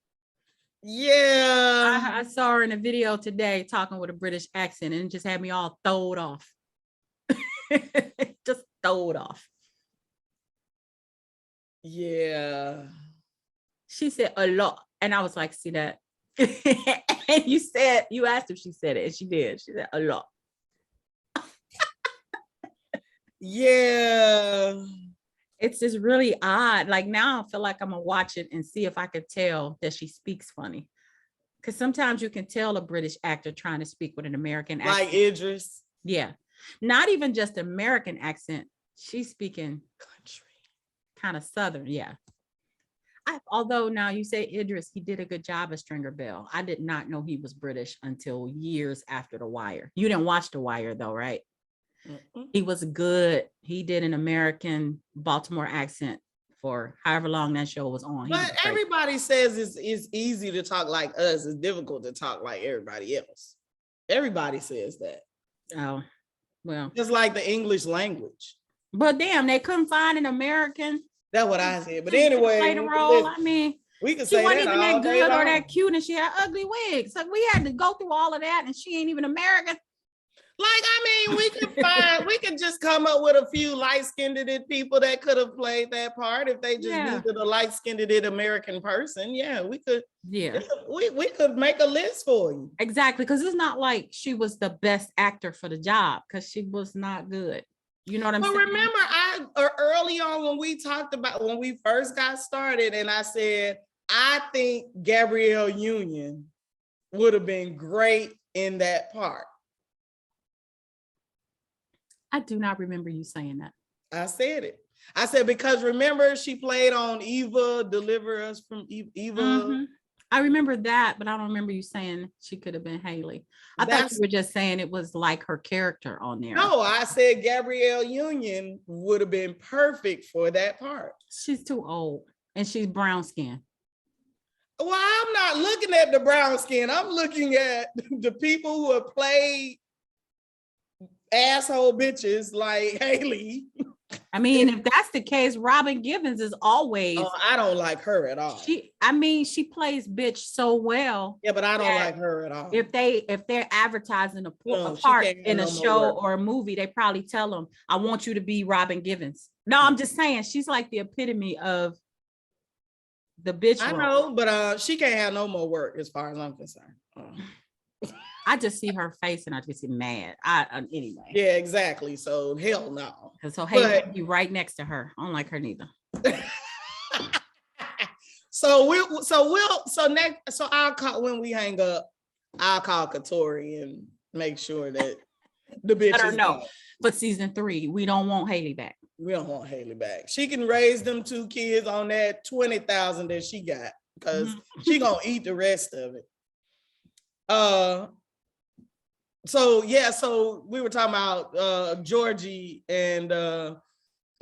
Yeah. I saw her in a video today talking with a British accent and it just had me all throwed off. Just throwed off. Yeah. She said a lot. And I was like, see that? And you asked if she said it, and she did. She said a lot. Yeah. It's just really odd. Like now I feel like I'm gonna watch it and see if I could tell that she speaks funny. Because sometimes you can tell a British actor trying to speak with an American accent. Like Idris. Yeah. Not even just American accent. She's speaking Country. Kind of Southern. Yeah. Although now you say Idris, he did a good job as Stringer Bell. I did not know he was British until years after The Wire. You didn't watch The Wire though, right? Mm-mm. He was good. He did an American Baltimore accent for however long that show was on. But everybody says it's easy to talk like us. It's difficult to talk like everybody else. Everybody says that. Oh, well. Just like the English language. But damn, they couldn't find an American. That's what I said. But anyway, play the role. I mean, we can say she wasn't even that good or that cute, and she had ugly wigs. So we had to go through all of that, and she ain't even American. Like, I mean, we could just come up with a few light-skinned people that could have played that part if they just needed a light-skinned American person. Yeah, we could. Yeah, we could make a list for you. Exactly, because it's not like she was the best actor for the job, because she was not good. You know what I'm saying? But remember, early on when we first got started, and I said, I think Gabrielle Union would have been great in that part. I do not remember you saying that. I said it. I said, because remember, she played on Eva, Deliver Us from Eva. Mm-hmm. I remember that, but I don't remember you saying she could have been Haley. I thought you were just saying it was like her character on there. No, I said Gabrielle Union would have been perfect for that part. She's too old and she's brown skin. Well, I'm not looking at the brown skin. I'm looking at the people who have played asshole bitches like Haley. I mean, if that's the case, Robin Givens is always. Oh, I don't like her at all. She plays bitch so well. Yeah, but I don't like her at all. If they're advertising a part in a show or a movie, they probably tell them, "I want you to be Robin Givens." No, I'm just saying she's like the epitome of the bitch. I know, but she can't have no more work as far as I'm concerned. I just see her face and I just get mad. Anyway. Yeah, exactly. So hell no. So Haley be right next to her. I don't like her neither. So I'll call when we hang up. I'll call Katori and make sure that the bitch. I don't know. For season 3, we don't want Haley back. We don't want Haley back. She can raise them 2 kids on that 20,000 that she got, because she gonna eat the rest of it. So we were talking about Georgie and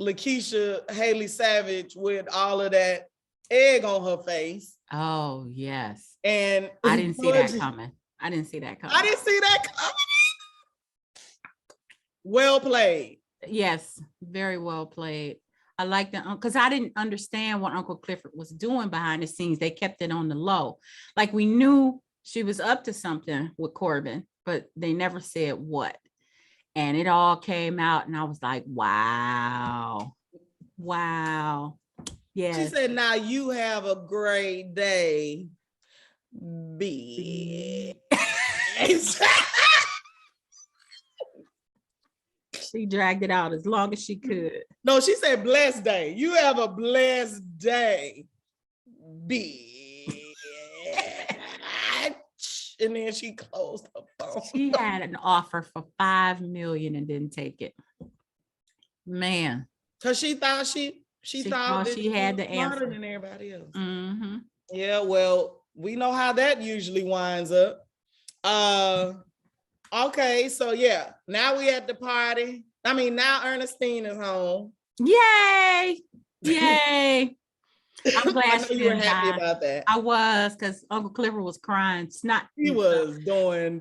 Lakeisha Haley Savage with all of that egg on her face. Oh yes. And I didn't see that coming. I didn't see that coming. Well played. Yes, very well played. I like that because I didn't understand what Uncle Clifford was doing behind the scenes. They kept it on the low. Like we knew she was up to something with Corbin, but they never said what. And it all came out and I was like, wow. Yeah. She said, now you have a great day, B. She dragged it out as long as she could. No, she said blessed day. You have a blessed day, B. And then she closed the phone. She had an offer for $5 million and didn't take it. Man. Because she thought she She She thought thought that she she had was the smarter answer. than everybody else. Mm-hmm. Yeah, well, we know how that usually winds up. Okay, so yeah, now we at the party. I mean, now Ernestine is home. Yay! Yay! I'm I glad know she you were didn't happy die. about that. I was, because Uncle Clifford was crying. Snot. He was doing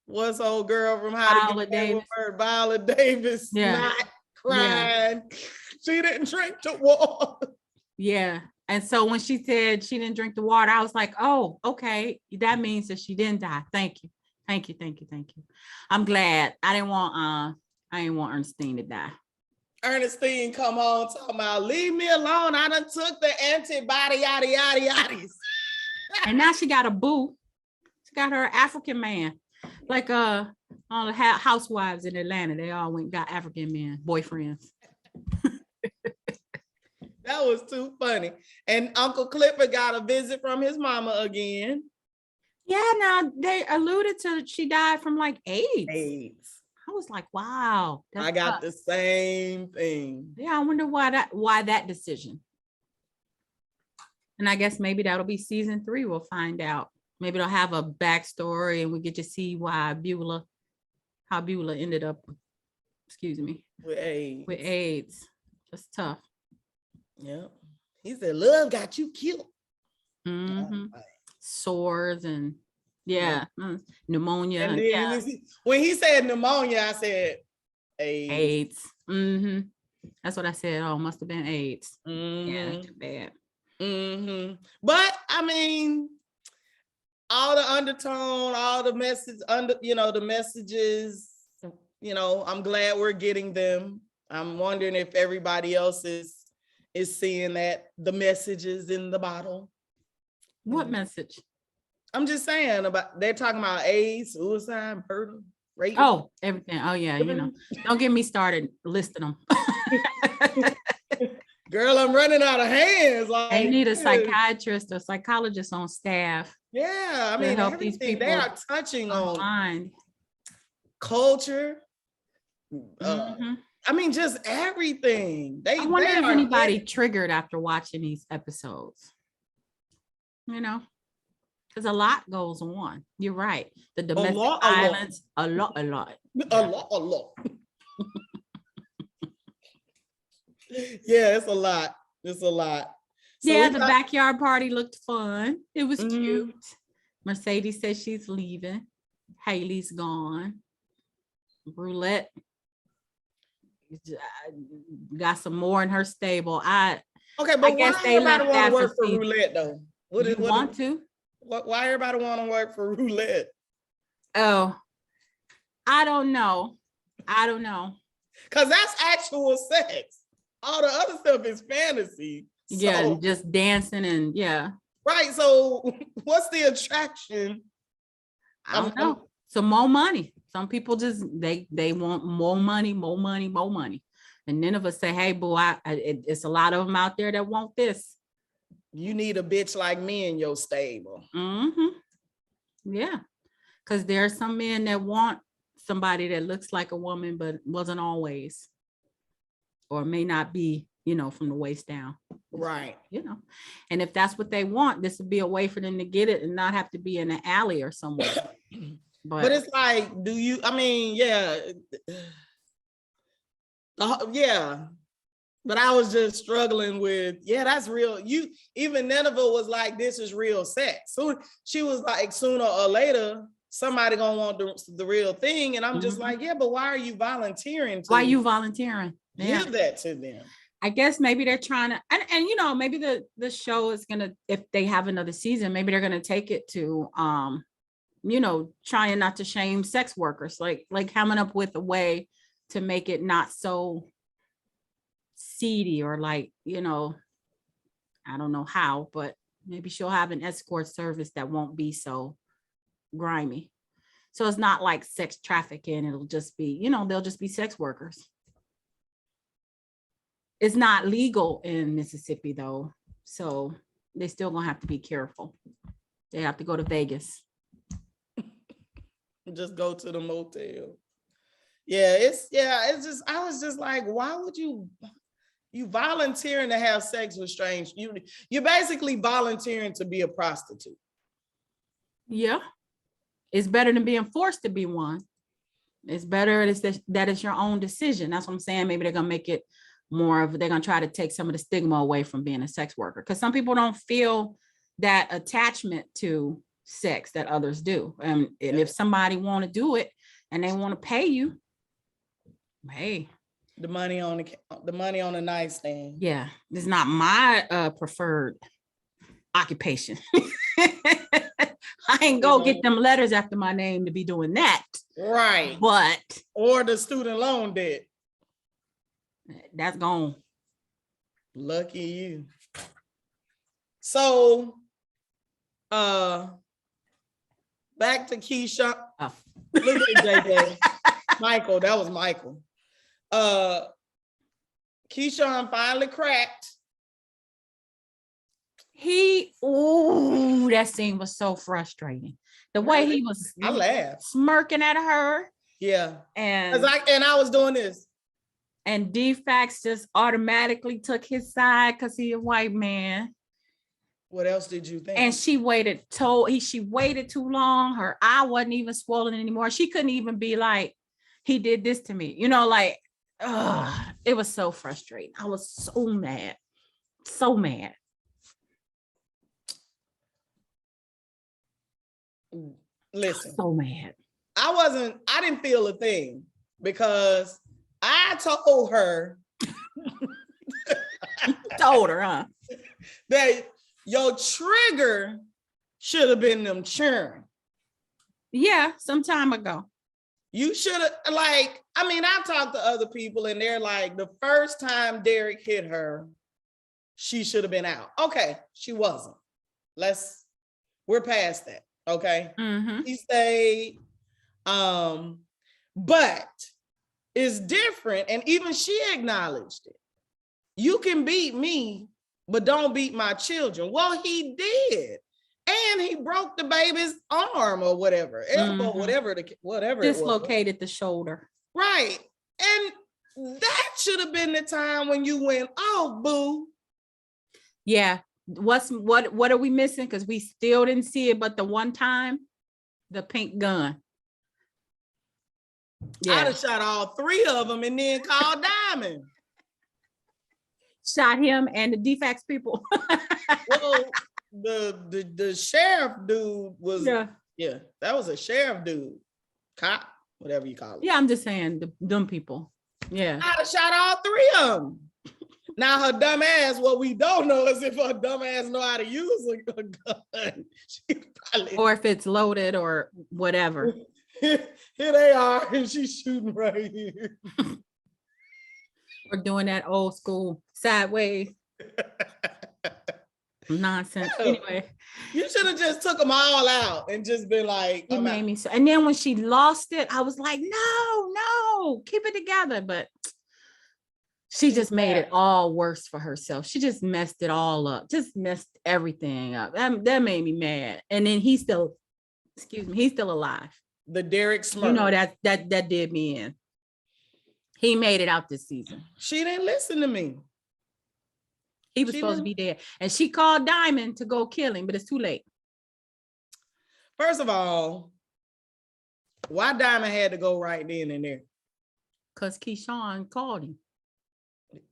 what's old girl from How to Get Viola Away with Davis. Murder, Viola Davis, Yeah. not Yeah. crying. She didn't drink the water. Yeah. And so when she said she didn't drink the water, I was like, oh, okay. That means that she didn't die. Thank you. Thank you. Thank you. Thank you. I'm glad. I didn't want Ernestine to die. Ernestine come home talking about, leave me alone. I done took the antibody, yada, yada, yada. And now she got a boo. She got her African man. Like all the housewives in Atlanta, they all went got African men, boyfriends. That was too funny. And Uncle Clifford got a visit from his mama again. Yeah, now they alluded to she died from like AIDS. AIDS. I was like, wow. I got the same thing. Yeah, I wonder why that decision. And I guess maybe that'll be season 3. We'll find out. Maybe they'll have a backstory and we get to see how Beulah ended up, with AIDS. Just tough. Yeah. He said, love got you killed. Mm-hmm. Sores and pneumonia. And then when he said pneumonia, I said AIDS. Mm-hmm. That's what I said. Oh, must have been AIDS. Mm-hmm. Yeah, that's too bad. Mm-hmm. But I mean, all the undertone, all the message the messages, I'm glad we're getting them. I'm wondering if everybody else is seeing that, the messages in the bottle. What message? I'm just saying they're talking about AIDS, suicide, murder, rape. Oh, everything. Oh yeah, don't get me started listing them. Girl, I'm running out of hands. Like, they need a psychiatrist or psychologist on staff. Yeah, I mean, help these people. They are touching on mind, culture. I mean, just everything. I wonder if anybody triggered after watching these episodes. Because a lot goes on. You're right. The domestic violence, a lot. Yeah, it's a lot. So yeah, the backyard party looked fun. It was cute. Mercedes says she's leaving. Haley's gone. Roulette got some more in her stable. But I guess why everybody want to work for Roulette though? Why everybody want to work for Roulette? Oh, I don't know. Because that's actual sex. All the other stuff is fantasy. Yeah, just dancing and Right. So what's the attraction? I don't know. So more money. Some people just they want more money. And none of us say, hey, boo, it's a lot of them out there that want this. You need a bitch like me in your stable. Yeah. Because there are some men that want somebody that looks like a woman, but wasn't always. Or may not be, from the waist down. Right. And if that's what they want, this would be a way for them to get it and not have to be in an alley or somewhere. But it's like, But I was just struggling with, that's real. Even Nineveh was like, this is real sex. So she was like, sooner or later, somebody gonna want the real thing. And I'm just like, but why are you volunteering? Why are you volunteering? Give that to them. I guess maybe they're trying to, and maybe the show is gonna, if they have another season, maybe they're gonna take it to, trying not to shame sex workers, like coming up with a way to make it not so seedy or I don't know how, but maybe she'll have an escort service that won't be so grimy. So it's not like sex trafficking. It'll just be, they'll just be sex workers. It's not legal in Mississippi though. So they still gonna have to be careful. They have to go to Vegas. Just go to the motel. It's just, I was just like, why would you You volunteering to have sex with strange. You're basically volunteering to be a prostitute. Yeah. It's better than being forced to be one. It's better that it's your own decision. That's what I'm saying. Maybe they're gonna make it more of, they're gonna try to take some of the stigma away from being a sex worker. Because some people don't feel that attachment to sex that others do. And if somebody want to do it and they want to pay you, hey. The money on the nightstand. Yeah, it's not my preferred occupation. I ain't go get them letters after my name to be doing that. Right. But or the student loan debt. That's gone. Lucky you. So back to Keyshawn. Oh. Look at JJ. Michael, that was Michael. Keyshawn finally cracked. That scene was so frustrating. The way he was I laughed. Smirking at her. Yeah. And I was doing this. And DFAX just automatically took his side because he's a white man. What else did you think? And she waited too long. Her eye wasn't even swollen anymore. She couldn't even be like, he did this to me. Like, it was so frustrating. I was so mad. So mad. Listen. So mad. I didn't feel a thing because I told her. Told her, huh? That your trigger should have been them churn. Yeah, some time ago. You should have, I talked to other people and they're like, the first time Derek hit her, she should have been out. Okay, she wasn't. We're past that. Okay. Mm-hmm. He stayed. But it's different. And even she acknowledged it. You can beat me, but don't beat my children. Well, he did. And he broke the baby's arm or whatever, elbow, whatever. Dislocated the shoulder. Right. And that should have been the time when you went, oh, boo. Yeah. What are we missing? Because we still didn't see it, but the one time, the pink gun. Yeah. I'd have shot all three of them and then called Diamond. Shot him and the DFAX people. Well, the sheriff dude was that was a sheriff dude, cop, whatever you call it. Yeah, I'm just saying them people. Yeah, I'd have shot all three of them. Now her dumb ass, what we don't know is if her dumb ass know how to use a gun. Or if it's loaded or whatever. Here they are, and she's shooting right here. We're doing that old school sideways nonsense. Anyway, you should have just took them all out and just been like, it made me so. And then when she lost it, I was like, no, keep it together. But she just made it all worse for herself. She just messed it all up, just messed everything up. That made me mad. And then he's still alive. The Derek Smurf. That did me in. He made it out this season. She didn't listen to me. He was supposed to be dead. And she called Diamond to go kill him, but it's too late. First of all, why Diamond had to go right then and there? Because Keyshawn called him.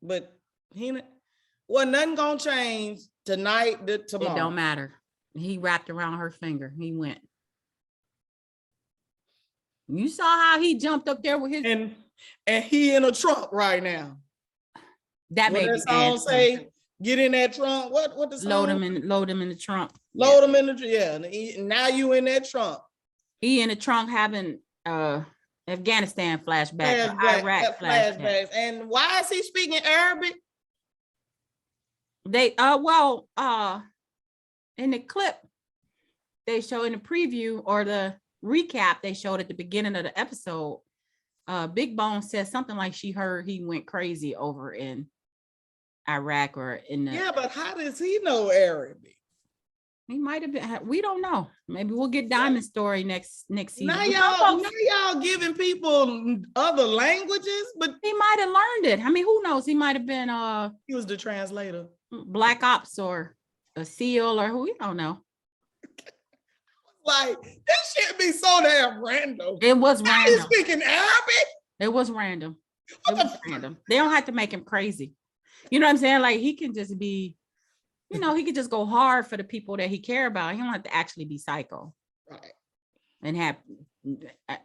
But nothing gonna change tonight to tomorrow. It don't matter. He wrapped around her finger. He went. You saw how he jumped up there with his and he in a trunk right now. That made me song say, get in that trunk. What the song? Load him in the trunk. Load him in the now you in that trunk. He in the trunk having Afghanistan flashback, Iraq flashback. And why is he speaking Arabic? They in the clip they show in the preview or the recap they showed at the beginning of the episode, Big Bone said something like she heard he went crazy over in Iraq or in the... Yeah, but how does he know Arabic? He might have been. We don't know. Maybe we'll get Diamond's story next season. Now But some folks, y'all giving people other languages, but he might have learned it. I mean, who knows? He might have been he was the translator. Black Ops or a SEAL or who, we don't know. Like, this shit be so damn random. It was Now random. you speaking Arabic? It was random. It was random. They don't have to make him crazy. You know what I'm saying? Like, he can just be, you know, he could just go hard for the people that he care about. He don't have to actually be psycho. Right. And have,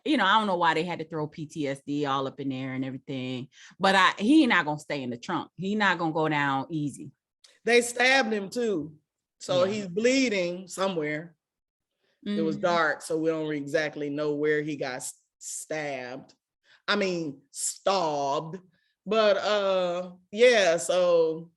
you know, I don't know why they had to throw PTSD all up in there and everything. But he not gonna stay in the trunk. He not gonna go down easy. They stabbed him too. So Yeah. he's bleeding somewhere. It was dark, so we don't exactly know where he got stabbed. I mean, stabbed. But yeah, so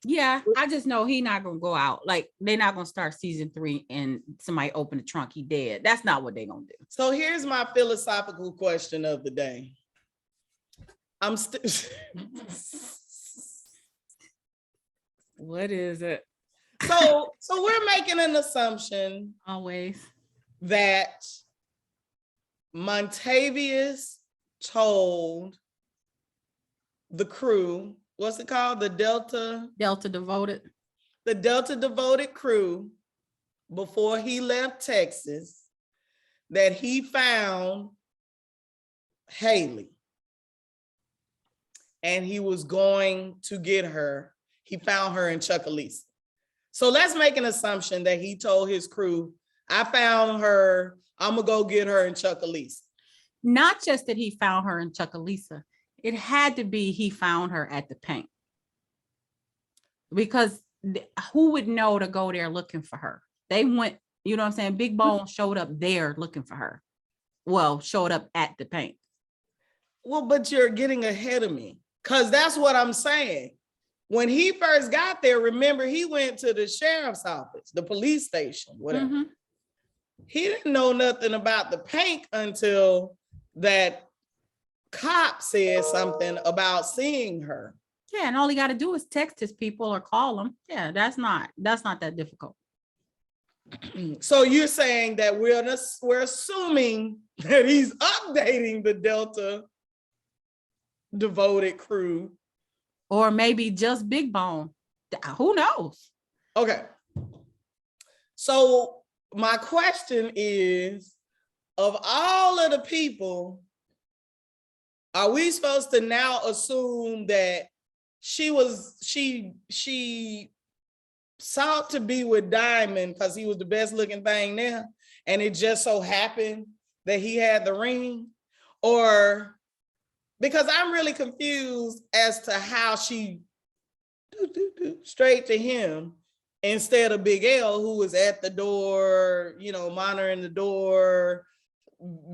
yeah, I just know he not gonna go out. Like, they're not gonna start season 3 and somebody open the trunk, he dead. That's not what they're gonna do. so here's my philosophical question of the day. I'm still What is it? so we're making an assumption Always. that Montavious told the crew, what's it called? The Delta Devoted. Devoted crew, before he left Texas, that he found Haley and he was going to get her. He found her in Chucalissa. So let's make an assumption that he told his crew, I found her, I'm gonna go get her in Chucalissa. Not just that he found her in Chucalissa. It had to be he found her at the paint. Because who would know to go there looking for her? They went, you know what I'm saying? Big Bone showed up there looking for her. Well, showed up at the paint. Well, but you're getting ahead of me, because that's what I'm saying. When he first got there, remember, he went to the sheriff's office, the police station, whatever. Mhm. He didn't know nothing about the paint until that cop said something about seeing her. Yeah, and all he got to do is text his people or call them. Yeah, that's not that difficult. So you're saying that we're assuming that he's updating the Delta Devoted crew. Or maybe just Big Bone. Who knows? Okay. So my question is, of all of the people, are we supposed to now assume that she sought to be with Diamond because he was the best looking thing there, and it just so happened that he had the ring? Or, because I'm really confused as to how she straight to him instead of Big L, who was at the door, you know, monitoring the door,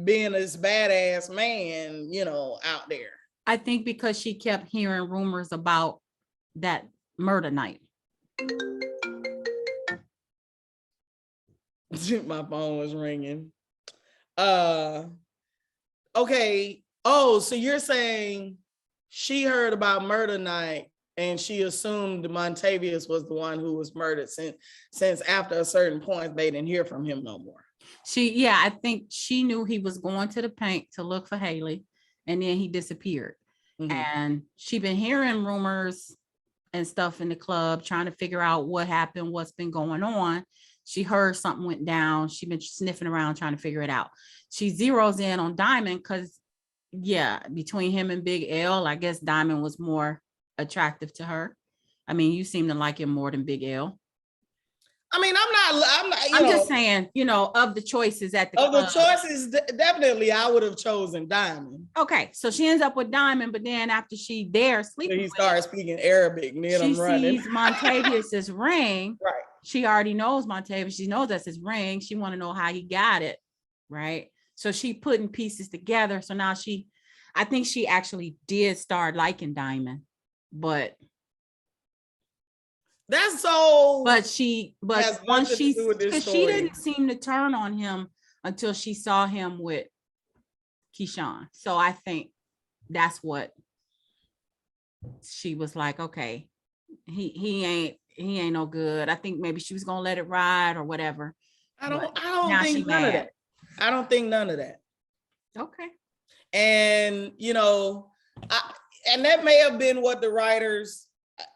being this badass man, you know, out there. I think because she kept hearing rumors about that murder night. My phone was ringing. Okay. Oh, so you're saying she heard about murder night and she assumed Montavious was the one who was murdered, since after a certain point they didn't hear from him no more. I think she knew he was going to the paint to look for Haley, and then he disappeared. Mhm. And she been hearing rumors and stuff in the club, trying to figure out what happened, what's been going on. She heard something went down. She been sniffing around trying to figure it out. She zeroes in on Diamond because, yeah, between him and Big L, I guess Diamond was more attractive to her. I mean, you seem to like him more than Big L. I mean, I'm not. I'm just saying, you know, of the choices at the of the choices, definitely I would have chosen Diamond. Okay, so she ends up with Diamond, but then after she there sleeping, he started speaking Arabic, and then she I'm running. sees Montavious's ring. Right. She already knows Montavious. She knows that's his ring. She want to know how he got it, right? So she putting pieces together. So now I think she actually did start liking Diamond, but that's so. But once she didn't seem to turn on him until she saw him with Keyshawn. So I think that's what she was like, okay, he ain't, he ain't no good. I think maybe she was gonna let it ride or whatever. I But don't now she think none of mad. that. I don't think none of that. Okay. And and that may have been what the writers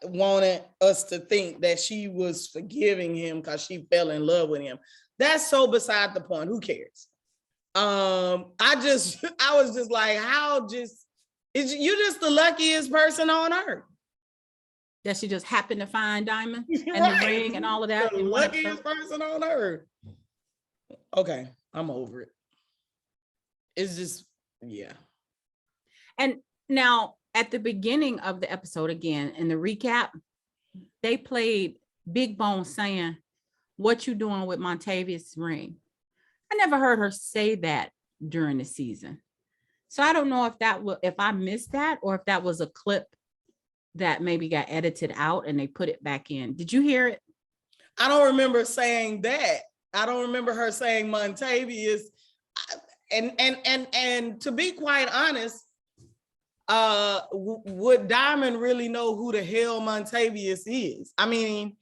wanted us to think, that she was forgiving him because she fell in love with him. That's so beside the point. Who cares? I was just like, you just the luckiest person on earth. That she just happened to find Diamond and Right. the ring and all of that. The luckiest person on earth. Okay, I'm over it. It's just, yeah. And now at the beginning of the episode, again, in the recap, they played Big Bone saying, "What you doing with Montavious' ring?" I never heard her say that during the season. So I don't know if I missed that, or if that was a clip that maybe got edited out and they put it back in. Did you hear it? I don't remember saying that. I don't remember her saying Montavious. And to be quite honest, would Diamond really know who the hell Montavious is? I mean,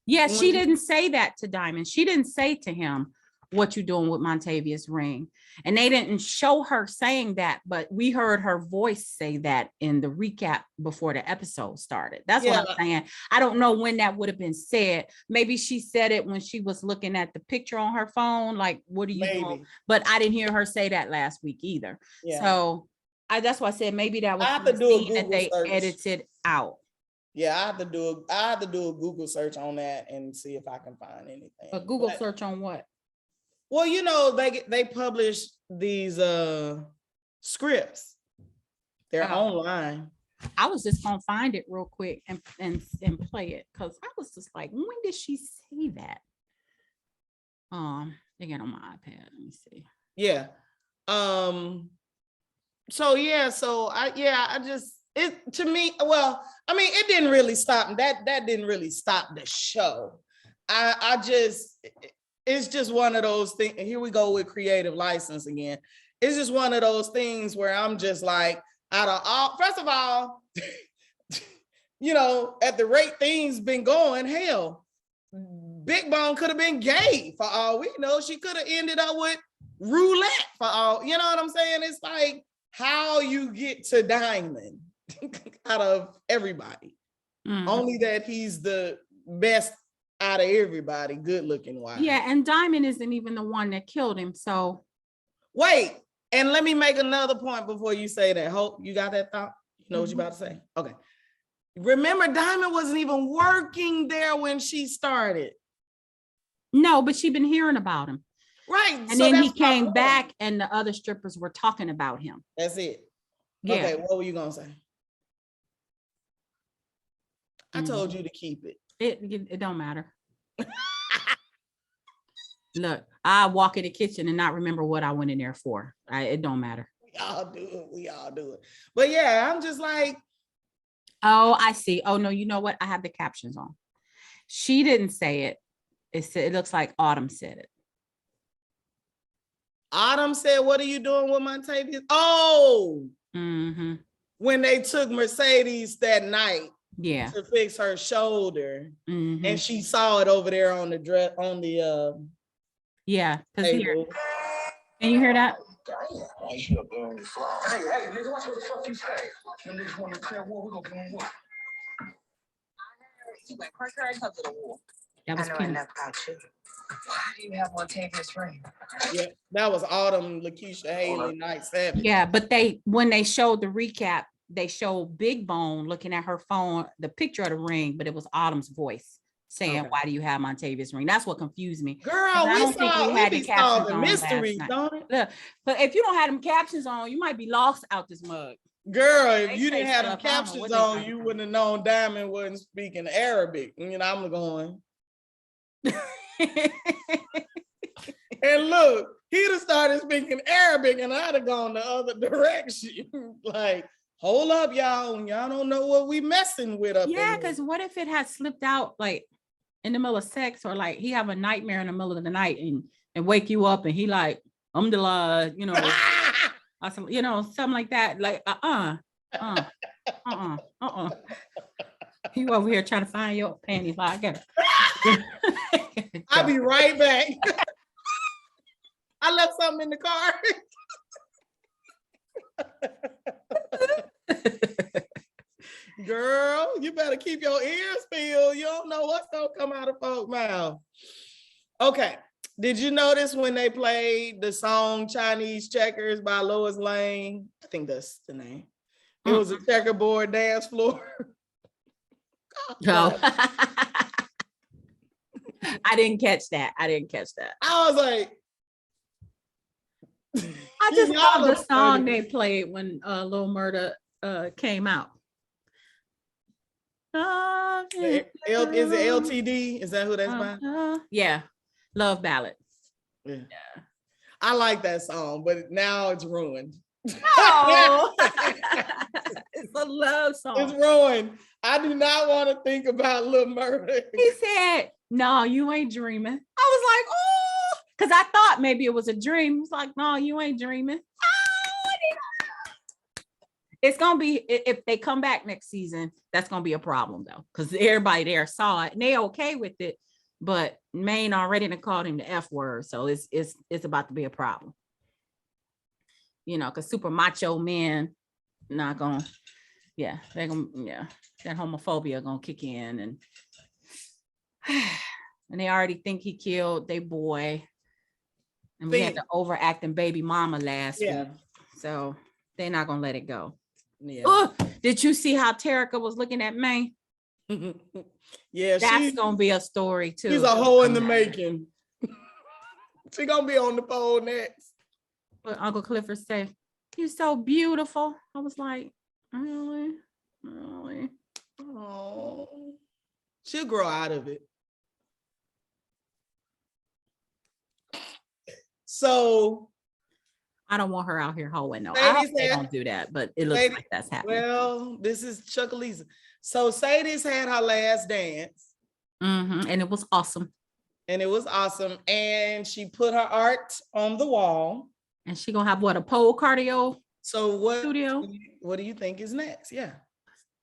yeah, she didn't say that to Diamond. She didn't say to him, "What you doing with Montavious' ring?" And they didn't show her saying that, but we heard her voice say that in the recap before the episode started. That's what I'm saying. I don't know when that would have been said. Maybe she said it when she was looking at the picture on her phone, like, "What are you doing?" But I didn't hear her say that last week either. Yeah. So that's why I said maybe that was the scene that they edited out. Yeah, I have to do a Google search on that and see if I can find anything. A Google search on what? Well, they publish these scripts. They're online. I was just gonna find it real quick and play it, because I was just like, when did she say that? Again on my iPad. Let me see. Yeah. It to me, well, I mean, it didn't really stop that didn't really stop the show. It's just one of those things. Here we go with creative license again. It's just one of those things where I'm just like, first of all, at the rate things been going, hell, Big Bone could have been gay for all we know. She could have ended up with roulette for all, you know what I'm saying? It's like how you get to Diamond out of everybody. Only that he's the best out of everybody, good looking wise. Yeah, and Diamond isn't even the one that killed him. So wait, and let me make another point before you say that. Hope you got that thought? You know what you're about to say? Okay. Remember, Diamond wasn't even working there when she started. No, but she'd been hearing about him. Right. And so then he came back and the other strippers were talking about him. That's it. Yeah. Okay, what were you gonna say? I told you to keep it. It don't matter. Look, I walk in the kitchen and not remember what I went in there for. It don't matter. We all do it. But yeah, I'm just like, oh, I see. Oh no, you know what? I have the captions on. She didn't say it. It looks like Autumn said it. Autumn said, "What are you doing with Montavious?" Oh, when they took Mercedes that night, to fix her shoulder, and she saw it over there on the dress on the here. Can you hear that? Hey, nigga, watch what the fuck you say. Them niggas want to declare war, we gonna give them war. He went quicker because of the war. That was I know enough about you. Why do you have Montavious' ring? Yeah, that was Autumn, Lakeisha Haley, Night Savage. Yeah, but when they showed the recap, they showed Big Bone looking at her phone, the picture of the ring, but it was Autumn's voice saying, "Why do you have Montavious' ring?" That's what confused me. Girl, I don't think we had the captions on mystery, don't it? Look, but if you don't have them captions on, you might be lost out this mug. Girl, if you didn't have them captions on, you wouldn't have known Diamond wasn't speaking Arabic. You know, I'm going. And look, he'd have started speaking Arabic and I'd have gone the other direction. Like, hold up, y'all. Y'all don't know what we messing with up Yeah, because what if it had slipped out like in the middle of sex, or like he have a nightmare in the middle of the night and wake you up and he like, something like that. Like, You over here trying to find your panties. Like, I got I'll be right back. I left something in the car. Girl, you better keep your ears peeled. You don't know what's gonna come out of folks' mouth. Okay. Did you notice when they played the song Chinese Checkers by Lois Lane? I think that's the name. It was a checkerboard dance floor. No. I didn't catch that. I I was like, I just Y'all love the are song funny. they played when Lil Murda came out. is it LTD? Is that who that's by? Yeah, Love Ballad. Yeah. I like that song, but now it's ruined. Oh, it's a love It's song. ruined. I do not want to think about Lil Murda. He said, "No, you ain't dreaming." I was like, "Oh," because I thought maybe it was a dream. He was like, "No, you ain't dreaming." It's gonna be, if they come back next season, that's gonna be a problem though, because everybody there saw it and they okay with it. But Maine already done called him the F word, so it's about to be a problem. You know, because super macho men not gonna, they're gonna, that homophobia gonna kick in, and they already think he killed their boy, and we had Finn. the overacting baby mama last Yeah. week, so they're not gonna let it go. Yeah. Oh, did you see how Terica was looking at May? Yeah, That's gonna be a story too. she's a hoe in the making. She gonna be on the pole next. But Uncle Clifford said, "You're so beautiful." I was like, really? Really? Oh, she'll grow out of it. So, I don't want her out here hoeing though. I Sadie hope they said- don't do that, but it looks Sadie- like that's happening. well, this is Chuckalisa. So Sadie's had her last dance, And it was awesome. and it was awesome. And she put her art on the wall. And she gonna have what, a pole cardio So what studio? do you think is next? Yeah.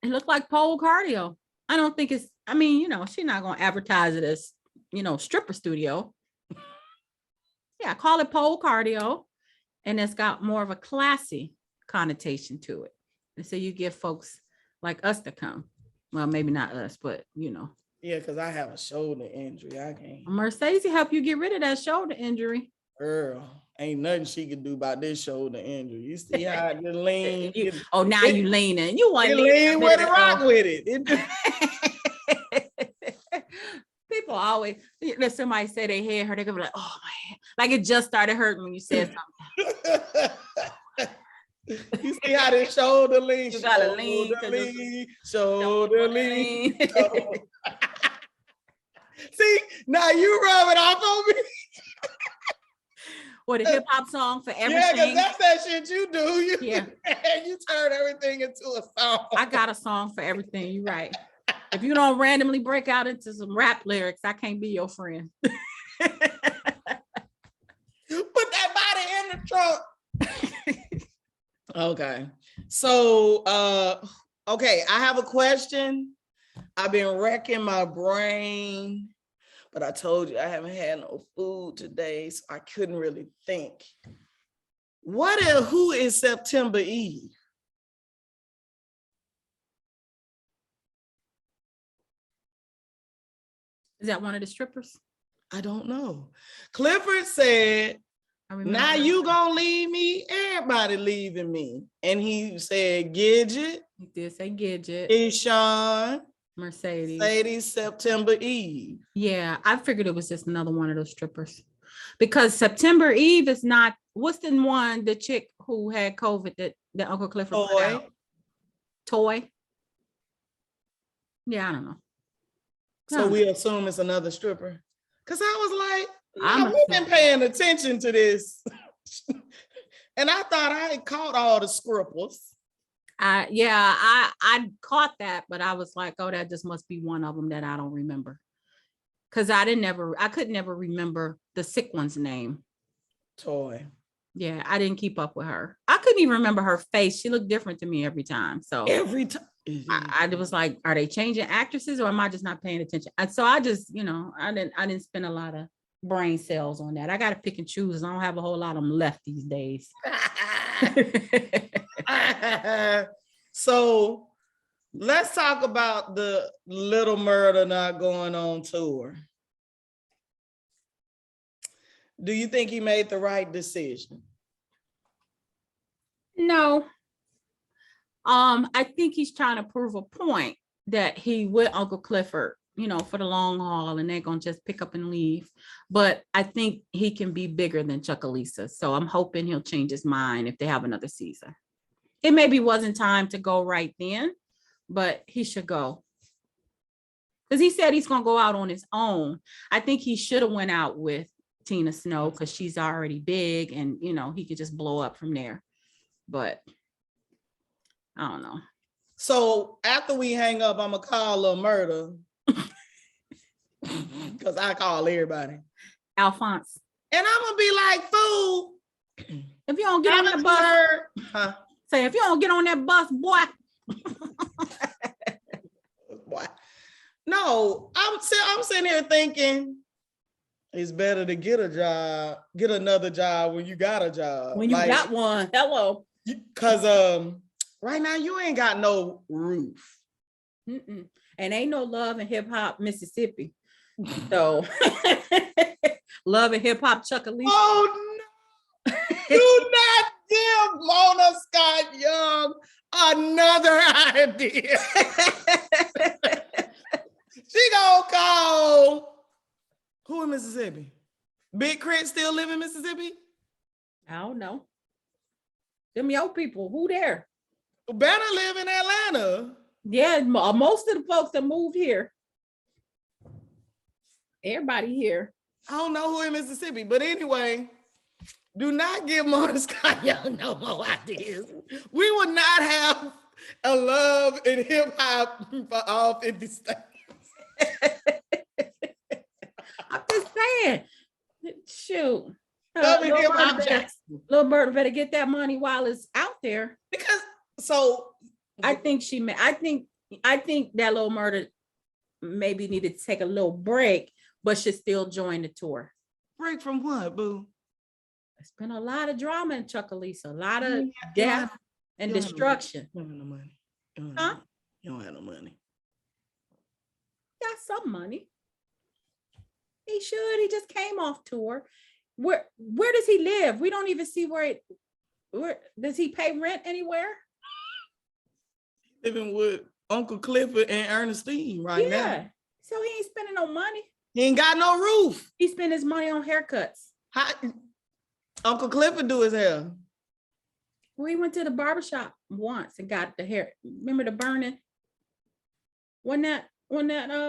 It looked like pole cardio. I don't think it's, I mean, she's not gonna advertise it as, stripper studio. Yeah, call it pole cardio. And it's got more of a classy connotation to it. And so you get folks like us to come. Well, maybe not us, but Yeah, because I have a shoulder injury. I can't. Mercedes help you get rid of that shoulder injury. Girl, ain't nothing she can do about this shoulder injury. You see how I just lean? Now you leaning. You want You to lean with it, rock with it. People always, let somebody say they head hurt, they're gonna be like, "Oh my head," like it just started hurting when you said something. You see how this shoulder lean? You gotta lean, 'cause shoulder lean. See, now you rub it off on me. Or the hip hop song for Yeah, because everything. that's that shit you do. Yeah. You turn everything into a song. I got a song for everything. You're right. If you don't randomly break out into some rap lyrics, I can't be your friend. Put that body in the trunk. Okay. So okay, I have a question. I've been wrecking my brain, but I told you I haven't had no food today, so I couldn't really think. Who is September Eve? Is that one of the strippers? I don't know. Clifford said, I remember. now you gonna leave me? Everybody leaving me. And he said, Gidget, He did say Gidget, Ishan, Mercedes. Sadie, September Eve. Yeah, I figured it was just another one of those strippers. Because September Eve is not, what's the one, the chick who had COVID that Uncle Clifford put Toy. out? Toy? Yeah, I don't know. So we assume it's another stripper. Cause I was like, I'm we've been paying attention to this. And I thought I had caught all the scribbles. I caught that, but I was like, oh, that just must be one of them that I don't remember. Cause I could never remember the sick one's name. Toy. Yeah, I didn't keep up with her. I couldn't even remember her face. She looked different to me every time. So Every time. I was like, are they changing actresses or am I just not paying attention? And so I just, I didn't spend a lot of brain cells on that. I got to pick and choose. I don't have a whole lot of them left these days. So let's talk about the Little Murder not going on tour. Do you think he made the right decision? No. I think he's trying to prove a point that he with Uncle Clifford, for the long haul, and they're gonna just pick up and leave. But I think he can be bigger than Chucalissa. So I'm hoping he'll change his mind if they have another season. It maybe wasn't time to go right then, but he should go. Because he said he's gonna go out on his own. I think he should have went out with Tina Snow because she's already big and he could just blow up from there. But I don't know. So after we hang up, I'm gonna call Lil Murder because I call everybody. Alphonse. And I'm gonna be like, fool. If you don't get on that bus, huh? Say if you don't get on that bus, boy. Boy. No, I'm sitting here thinking it's better to get a job, get another job when you got a job. When you got one, hello. Because right now you ain't got no roof. Mm-mm. And ain't no love in hip hop Mississippi. So love and hip hop Chucalissa. Oh no! Do not give Mona Scott Young another idea. She gonna call who in Mississippi? Big Crit still live in Mississippi? I don't know. Them your people, who there? Banner live in Atlanta. Yeah, most of the folks that moved here. Everybody here. I don't know who in Mississippi, but anyway, do not give Mona Scott Young no more ideas. We would not have a love in hip hop for all 50 states. I'm just saying. Shoot. Love in hip hop Jackson. Lil Murder better get that money while it's out there. Because so I think that Lil Murder maybe needed to take a little break, but should still join the tour. break from what, boo? It's been a lot of drama in Chucalissa, a lot of death and destruction. You don't have no money. Huh? You don't have no money. Got some money. He should. He just came off tour. Where does he live? We don't even see where does he pay rent anywhere? Living with Uncle Clifford and Ernestine right now. So he ain't spending no money. He ain't got no roof. He spent his money on haircuts. Uncle Clifford do his hair. We went to the barbershop once and got the hair. Remember the burning? Wasn't that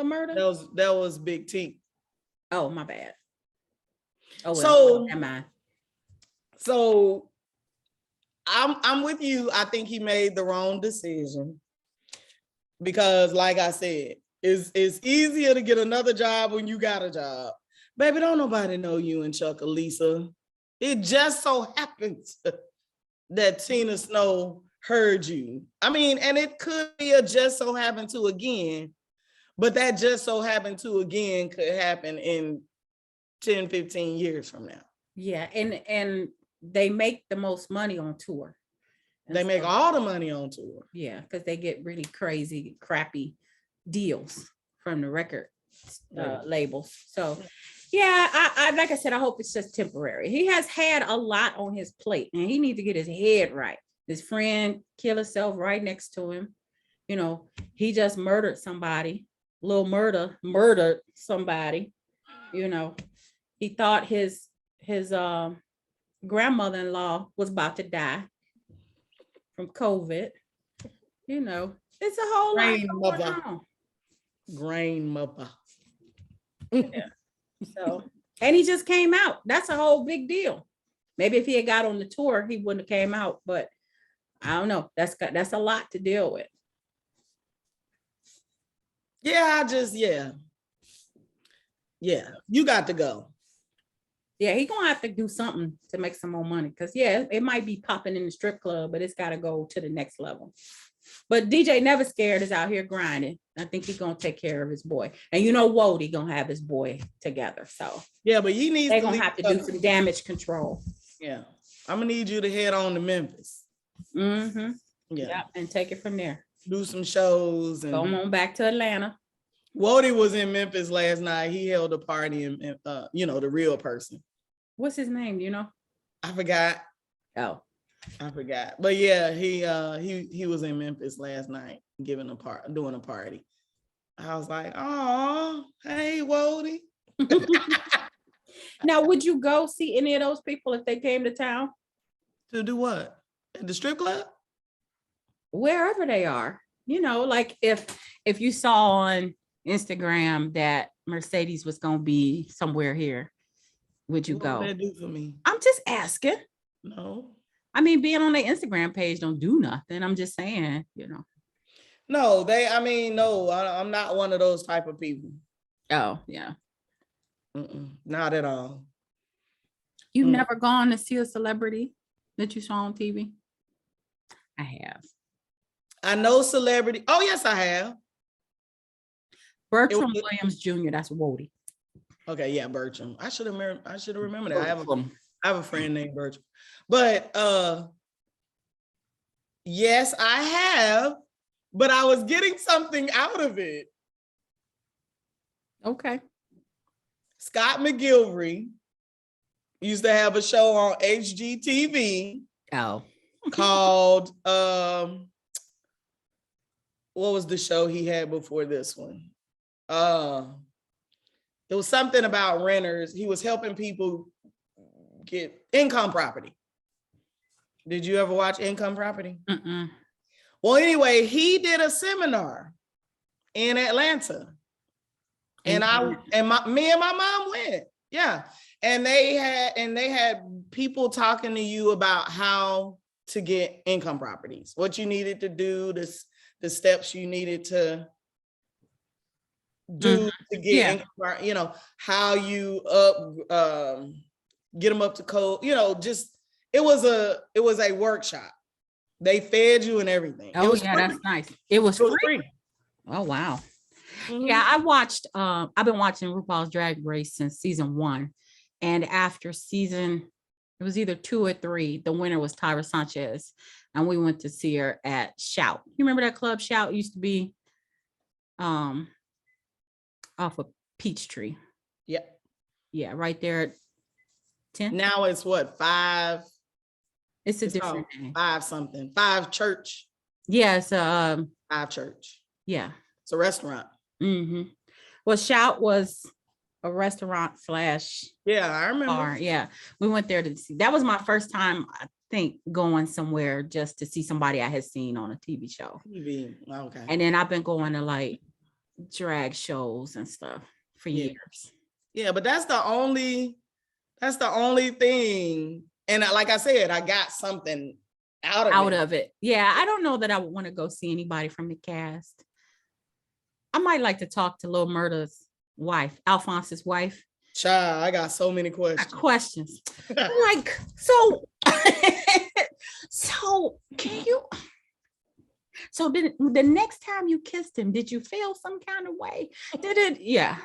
murder? That was Big T. Oh, my bad. Oh, so am I? So I'm with you. I think he made the wrong decision because, like I said, it's easier to get another job when you got a job. Baby, don't nobody know you in Chucalissa. It just so happens that Tina Snow heard you. I mean, and it could be a just so happened to again, but that just so happened to again could happen in 10, 15 years from now. Yeah, and they make the most money on tour. And they make all the money on tour. Yeah, because they get really crazy, crappy deals from the record labels. So yeah, I like I said, I hope it's just temporary. He has had a lot on his plate and he needs to get his head right. His friend killed herself right next to him. You know, he just murdered somebody. Lil Murder murdered somebody. You know, he thought his grandmother-in-law was about to die from COVID. You know, it's a whole lot going on. Grandmother. Yeah. So, and he just came out. That's a whole big deal. Maybe if he had got on the tour, he wouldn't have came out, but I don't know. That's a lot to deal with. Yeah, yeah, you got to go. Yeah, he gonna have to do something to make some more money. Cause yeah, it might be popping in the strip club, but it's gotta go to the next level. But DJ Never Scared is out here grinding. I think he's gonna take care of his boy. And you know Wody gonna have his boy together. So Yeah, but he needs they're to gonna leave have to do some damage control. Yeah. I'm gonna need you to head on to Memphis. Mm-hmm. Yeah. Yep, and take it from there. Do some shows and Go on back to Atlanta. Wody was in Memphis last night. He held a party in the real person. What's his name? You know? I forgot. Oh, But yeah, he was in Memphis last night doing a party. I was like, oh, hey, Wody. now would you go see any of those people if they came to town? To do what? At the strip club? Wherever they are, you know, like if you saw on Instagram that Mercedes was gonna be somewhere here, would you What go? would that do for me? I'm just asking. No. I mean, being on their Instagram page don't do nothing. I'm just saying, you know. No, I'm not one of those type of people. Oh, yeah. Not at all. You've never gone to see a celebrity that you saw on TV? I have. I know celebrity. Oh, yes, I have. Bertram Williams Jr., that's Wody. Okay, yeah, Bertram. I should have remembered that. I Bertram. have a friend named Bertram. But yes, I have, but I was getting something out of it. Okay. Scott McGilvery used to have a show on HGTV Oh. called what was the show he had before this one? It was something about renters. He was helping people get income property. Did you ever watch Income Property? Mm-mm. Well, anyway, he did a seminar in Atlanta. And me and my mom went. Yeah. And they had people talking to you about how to get income properties, what you needed to do, the steps you needed to do to get income, how you get them up to code, just it was a workshop. They fed you and everything. Oh, yeah, that's nice. It was free. Oh, wow. Mm-hmm. Yeah, I've been watching RuPaul's Drag Race since season 1. And after it was either 2 or 3, the winner was Tyra Sanchez. And we went to see her at Shout. You remember that club Shout? It used to be off of Peachtree. Yep. Yeah, right there at 10. Now it's what, 5? It's a different name. 5 something. 5 Church. Yeah, it's 5 Church. Yeah. It's a restaurant. Mm-hmm. Well, Shout was a restaurant / Yeah, I remember. bar. Yeah, we went there to see. That was my first time, I think, going somewhere just to see somebody I had seen on a TV show. TV. Okay. And then I've been going to like drag shows and stuff for years. Yeah, but that's the only thing. And like I said, I got something out of it. Yeah, I don't know that I would want to go see anybody from the cast. I might like to talk to Lil Murda's wife, Alphonse's wife. Child, I got so many questions. Like, so can you? So the next time you kissed him, did you feel some kind of way? Did it? Yeah,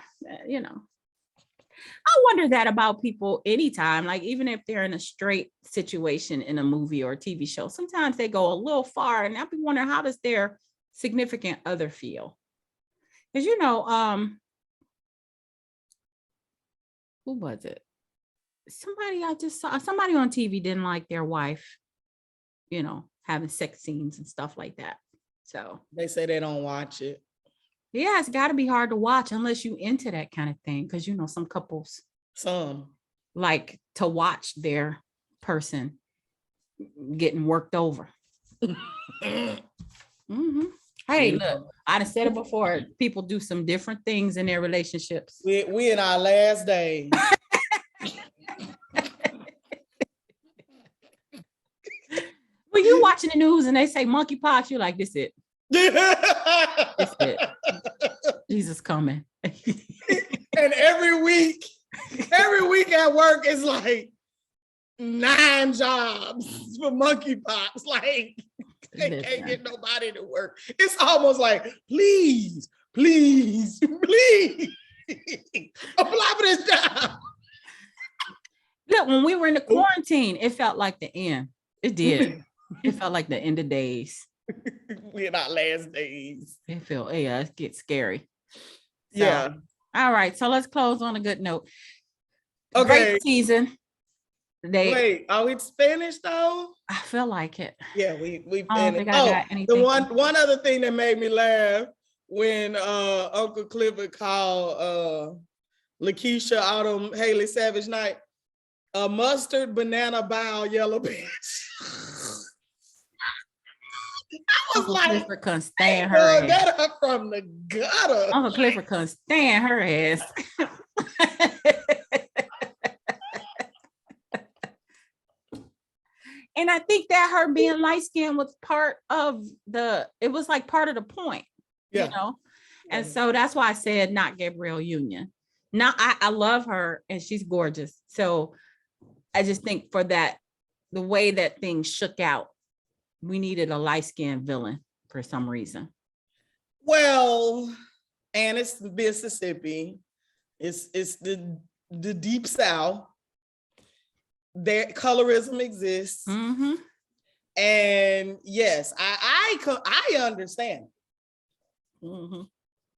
I wonder that about people anytime, like even if they're in a straight situation in a movie or a TV show, sometimes they go a little far, and I'll be wondering, how does their significant other feel? Because who was it? Somebody I just saw, somebody on TV didn't like their wife, having sex scenes and stuff like that. So they say they don't watch it. Yeah, it's got to be hard to watch unless you into that kind of thing. Because some couples like to watch their person getting worked over. Mm-hmm. Hey, look, I done said it before. People do some different things in their relationships. We in our last days. When you watching the news and they say monkeypox, you're like, this it. This it. Jesus coming. And every week Every week at work is like 9 jobs for monkeypox. Like they can't Listen. get nobody to work. It's almost like, please, please, please apply for this job. Look, when we were in the quarantine, it felt like the end. It did. It felt like the end of days. We're in our last days. It felt, yeah, it gets scary. So, Yeah. all right. So let's close on a good note. Okay. Great season. Wait, are we finished though? I feel like it. Yeah, we I don't finished. think I got The anything. one other thing that made me laugh when Uncle Clifford called Lakeisha Autumn Haley Savage Knight a mustard banana bow yellow bitch. I was Uncle like, Clifford couldn't stand her her ass. that up from the gutter. Uncle Clifford couldn't stand her ass. And I think that her being light skinned was part of it was like part of the point, Yeah. you know? And so that's why I said not Gabrielle Union. Now I love her and she's gorgeous. So I just think for that, the way that things shook out, we needed a light skinned villain for some reason. Well, and it's Mississippi. It's the deep South. There colorism exists. Mm-hmm. And yes, I understand. Mm-hmm.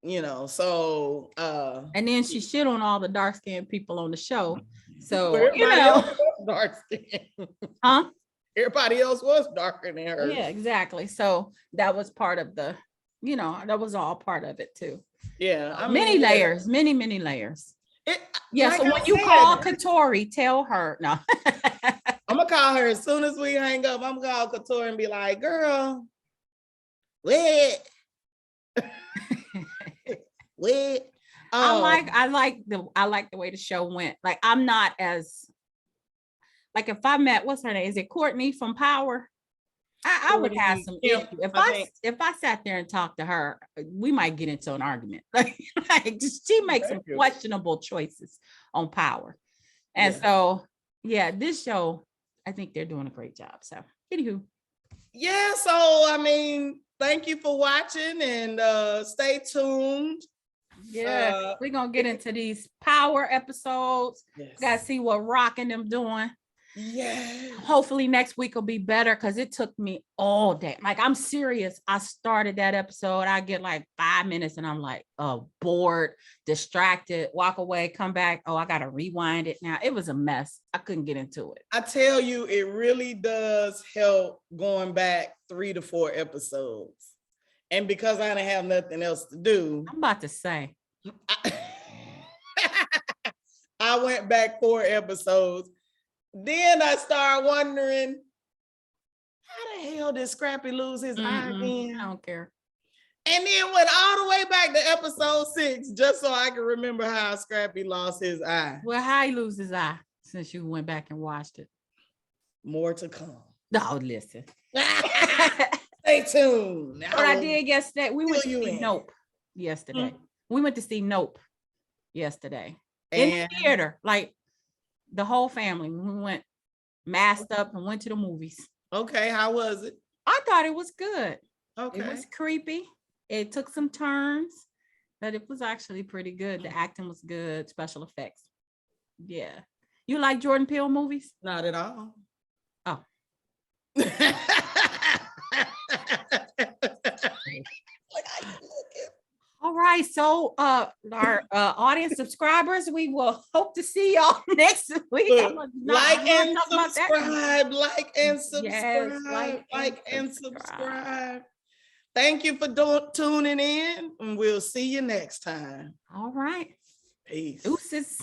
You know, so And then she shit on all the dark skinned people on the show. So everybody you know, else was dark skin. huh? Everybody else was darker than her. Yeah, exactly. So that was part of the, you know, that was all part of it too. Yeah, I Many mean, layers, many layers. Yeah. like So I when you said, call Katori, tell her no. I'm gonna call her as soon as we hang up. I'm gonna call Couture and be like, girl, wait. Wait. I like the way the show went. Like I'm not as like if I met what's her name? Is it Courtney from Power? I would have some Kemp, issue. If I think. if I sat there and talked to her, we might get into an argument. Like she makes some Thank you. questionable choices on Power. And Yeah. so yeah, this show, I think they're doing a great job. So anywho. Yeah, so I mean, thank you for watching and stay tuned. Yeah, we're gonna get into these Power episodes. Yes. Gotta see what Rock and them doing. Yeah. Hopefully next week will be better because it took me all day. Like I'm serious. I started that episode. I get like 5 minutes and I'm like bored, distracted, walk away, come back. Oh, I gotta rewind it now. It was a mess. I couldn't get into it. I tell you, it really does help going back 3 to 4 episodes. And because I didn't have nothing else to do, I'm about to say. I went back 4 episodes. Then I started wondering, how the hell did Scrappy lose his eye I again? don't care. And then went all the way back to episode 6 just so I can remember how Scrappy lost his eye. Well, how he lose his eye since you went back and watched it? More to come. No, listen. Stay tuned. What I did yesterday, we went to Fill you see in. Nope yesterday. We went to see Nope yesterday in the And theater, like the whole family. We went masked up and went to the movies. okay, how was it? I thought it was good. Okay. It was creepy. It took some turns, but it was actually pretty good. The acting was good, special effects. Yeah. You like Jordan Peele movies? Not at all. Oh. All right. So our audience subscribers, we will hope to see y'all next week. Look, I'm not like and talking about that. subscribe, like and subscribe, Yes, like and subscribe. Thank you for tuning in, and we'll see you next time. All right. Peace. Deuces.